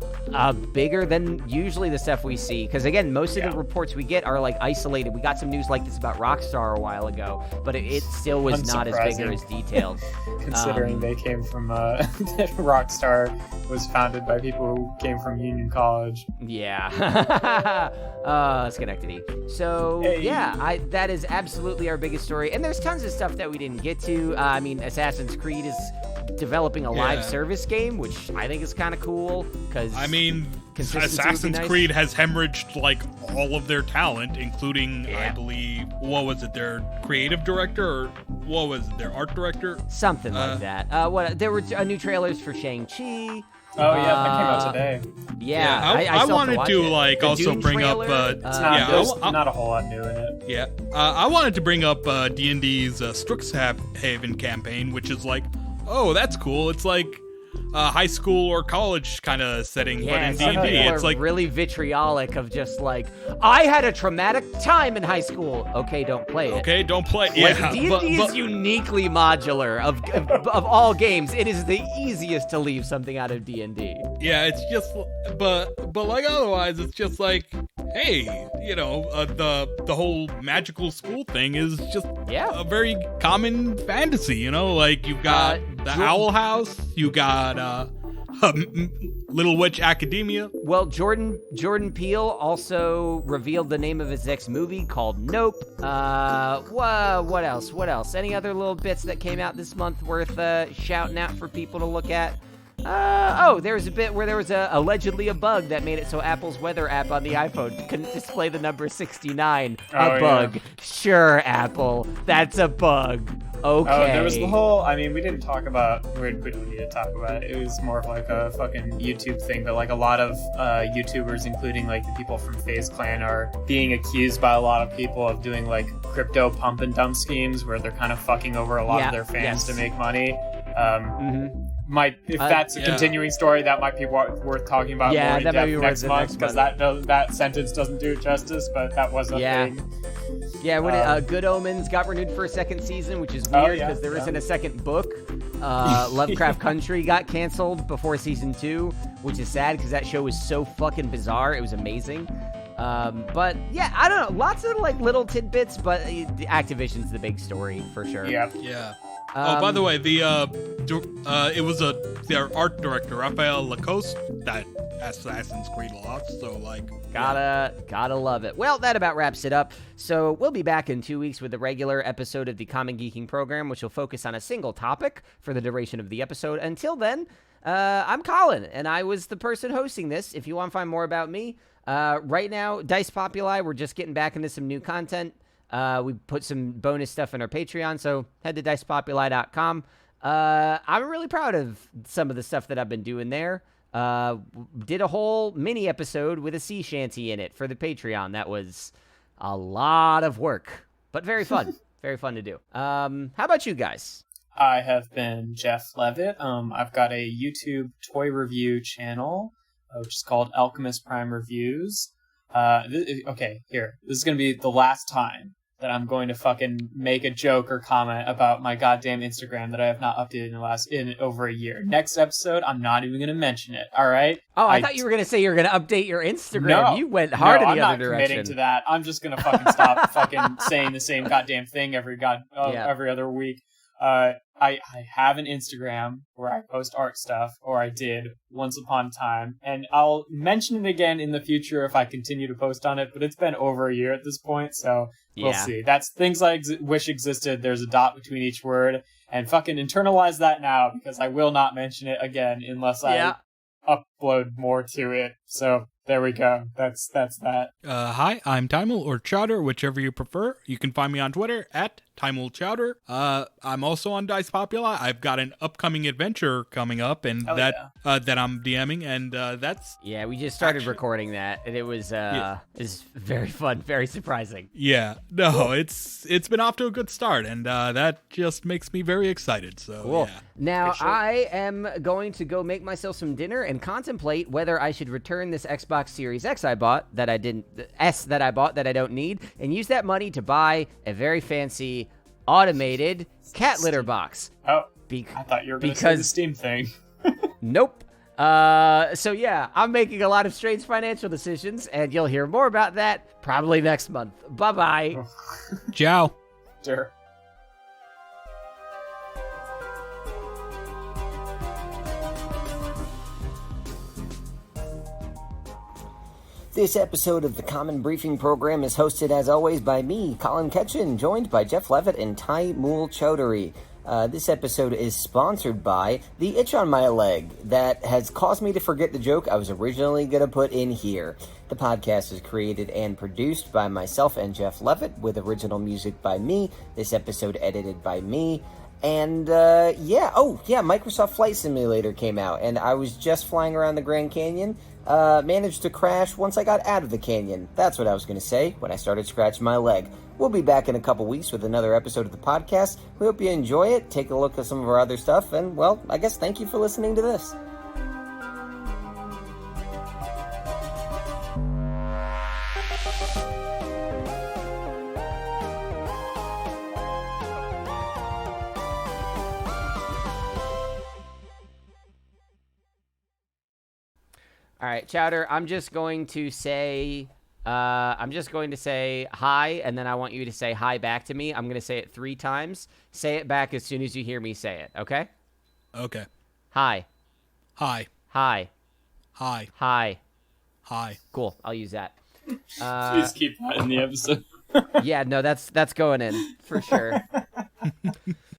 bigger than usually the stuff we see. Because again, most of the reports we get are like isolated. We got some news like this about Rockstar a while ago, but it still was not as big or as detailed. Considering they came from Rockstar was founded by people who came from Union College. Yeah. Schenectady. So, yeah, that is absolutely our biggest story. And there's tons of stuff that we didn't get to. I mean, Assassin's Creed is developing a live service game, which I think is kind of cool, because I mean, consistency would be Assassin's nice. Creed has hemorrhaged like all of their talent, including I believe, what was it, their creative director, or what was it, their art director? Something like that. There were new trailers for Shang-Chi. Oh yeah, that came out today. Yeah, I still have wanted watch to it. like The also Dune bring up. trailer, There's not a whole lot new in it. Yeah, I wanted to bring up D&D's Strixhaven campaign, which is like, oh, that's cool. It's like a high school or college kind of setting, but in some D&D, people it's are like really vitriolic of just like, I had a traumatic time in high school. Okay, don't play it. okay, don't play. Like, Yeah, D&D is uniquely modular. Of all games, it is the easiest to leave something out of D&D. yeah, it's just, but like otherwise, it's just like, hey, you know, the whole magical school thing is just a very common fantasy, you know, like you've got the Owl House, you got Little Witch Academia. Well, Jordan Peele also revealed the name of his next movie called Nope. What else? Any other little bits that came out this month worth shouting out for people to look at? There was a bit where there was allegedly a bug that made it so Apple's weather app on the iPhone couldn't display the number 69. A bug. Yeah. Sure, Apple. That's a bug. Okay. Oh, there was the whole, I mean, we don't need to talk about it. It was more of like a fucking YouTube thing, but like a lot of YouTubers, including like the people from FaZe Clan, are being accused by a lot of people of doing like crypto pump and dump schemes where they're kind of fucking over a lot of their fans to make money. If that's a continuing story, that might be worth talking about more in depth next month, because that sentence doesn't do it justice, but that was a thing. Yeah, Good Omens got renewed for a second season, which is weird because there isn't a second book. Lovecraft Country got canceled before season 2, which is sad because that show was so fucking bizarre. It was amazing. But yeah, I don't know. Lots of like little tidbits, but Activision's the big story for sure. Yeah. Oh, by the way, it was their art director Raphael Lacoste that Assassin's Creed lost. So like, gotta love it. Well, that about wraps it up. So we'll be back in 2 weeks with a regular episode of the Common Geeking program, which will focus on a single topic for the duration of the episode. Until then, I'm Colin, and I was the person hosting this. If you want to find more about me, right now, Dice Populi, we're just getting back into some new content. We put some bonus stuff in our Patreon, so head to dicepopuli.com. I'm really proud of some of the stuff that I've been doing there. Did a whole mini episode with a sea shanty in it for the Patreon. That was a lot of work, but very fun. Very fun to do. How about you guys? I have been Jeff Leavitt. I've got a YouTube toy review channel, which is called Alchemist Prime Reviews. Okay, here. This is going to be the last time that I'm going to fucking make a joke or comment about my goddamn Instagram that I have not updated in over a year. Next episode, I'm not even going to mention it, all right? Oh, I thought you were going to say you were going to update your Instagram. No, you went hard in the other direction. I'm not committing to that. I'm just going to fucking stop fucking saying the same goddamn thing every other week. I have an Instagram where I post art stuff, or I did once upon a time, and I'll mention it again in the future if I continue to post on it, but it's been over a year at this point, so we'll see. That's things I wish existed. There's a dot between each word, and fucking internalize that now, because I will not mention it again unless I upload more to it. So there we go. That's that. Hi, I'm Timel or Chowder, whichever you prefer. You can find me on Twitter at Timel Chowder. I'm also on Dice Populi. I've got an upcoming adventure coming up, and that I'm DMing, and that's we just started recording that, and it was is very fun, very surprising. Yeah, no, it's been off to a good start, and that just makes me very excited. So cool. Yeah. Now I am going to go make myself some dinner and contemplate whether I should return this Xbox Series X I bought that I don't need, and use that money to buy a very fancy automated cat litter box. Oh, I thought you were going to say the Steam thing. Nope. So yeah, I'm making a lot of strange financial decisions, and you'll hear more about that probably next month. Bye-bye. Ciao. Sure. This episode of the Common Briefing Program is hosted, as always, by me, Colin Ketchen, joined by Jeff Leavitt and Taimul Chowdhury. This episode is sponsored by the itch on my leg that has caused me to forget the joke I was originally going to put in here. The podcast is created and produced by myself and Jeff Leavitt, with original music by me. This episode edited by me. And, Microsoft Flight Simulator came out, and I was just flying around the Grand Canyon. Managed to crash once I got out of the canyon. That's what I was going to say when I started scratching my leg. We'll be back in a couple weeks with another episode of the podcast. We hope you enjoy it. Take a look at some of our other stuff. And, well, I guess thank you for listening to this. All right, Chowder, I'm just going to say hi, and then I want you to say hi back to me. I'm going to say it 3 times. Say it back as soon as you hear me say it, okay? Okay. Hi. Hi. Hi. Hi. Hi. Hi. Cool, I'll use that. Please keep that in the episode. Yeah, no, that's going in, for sure.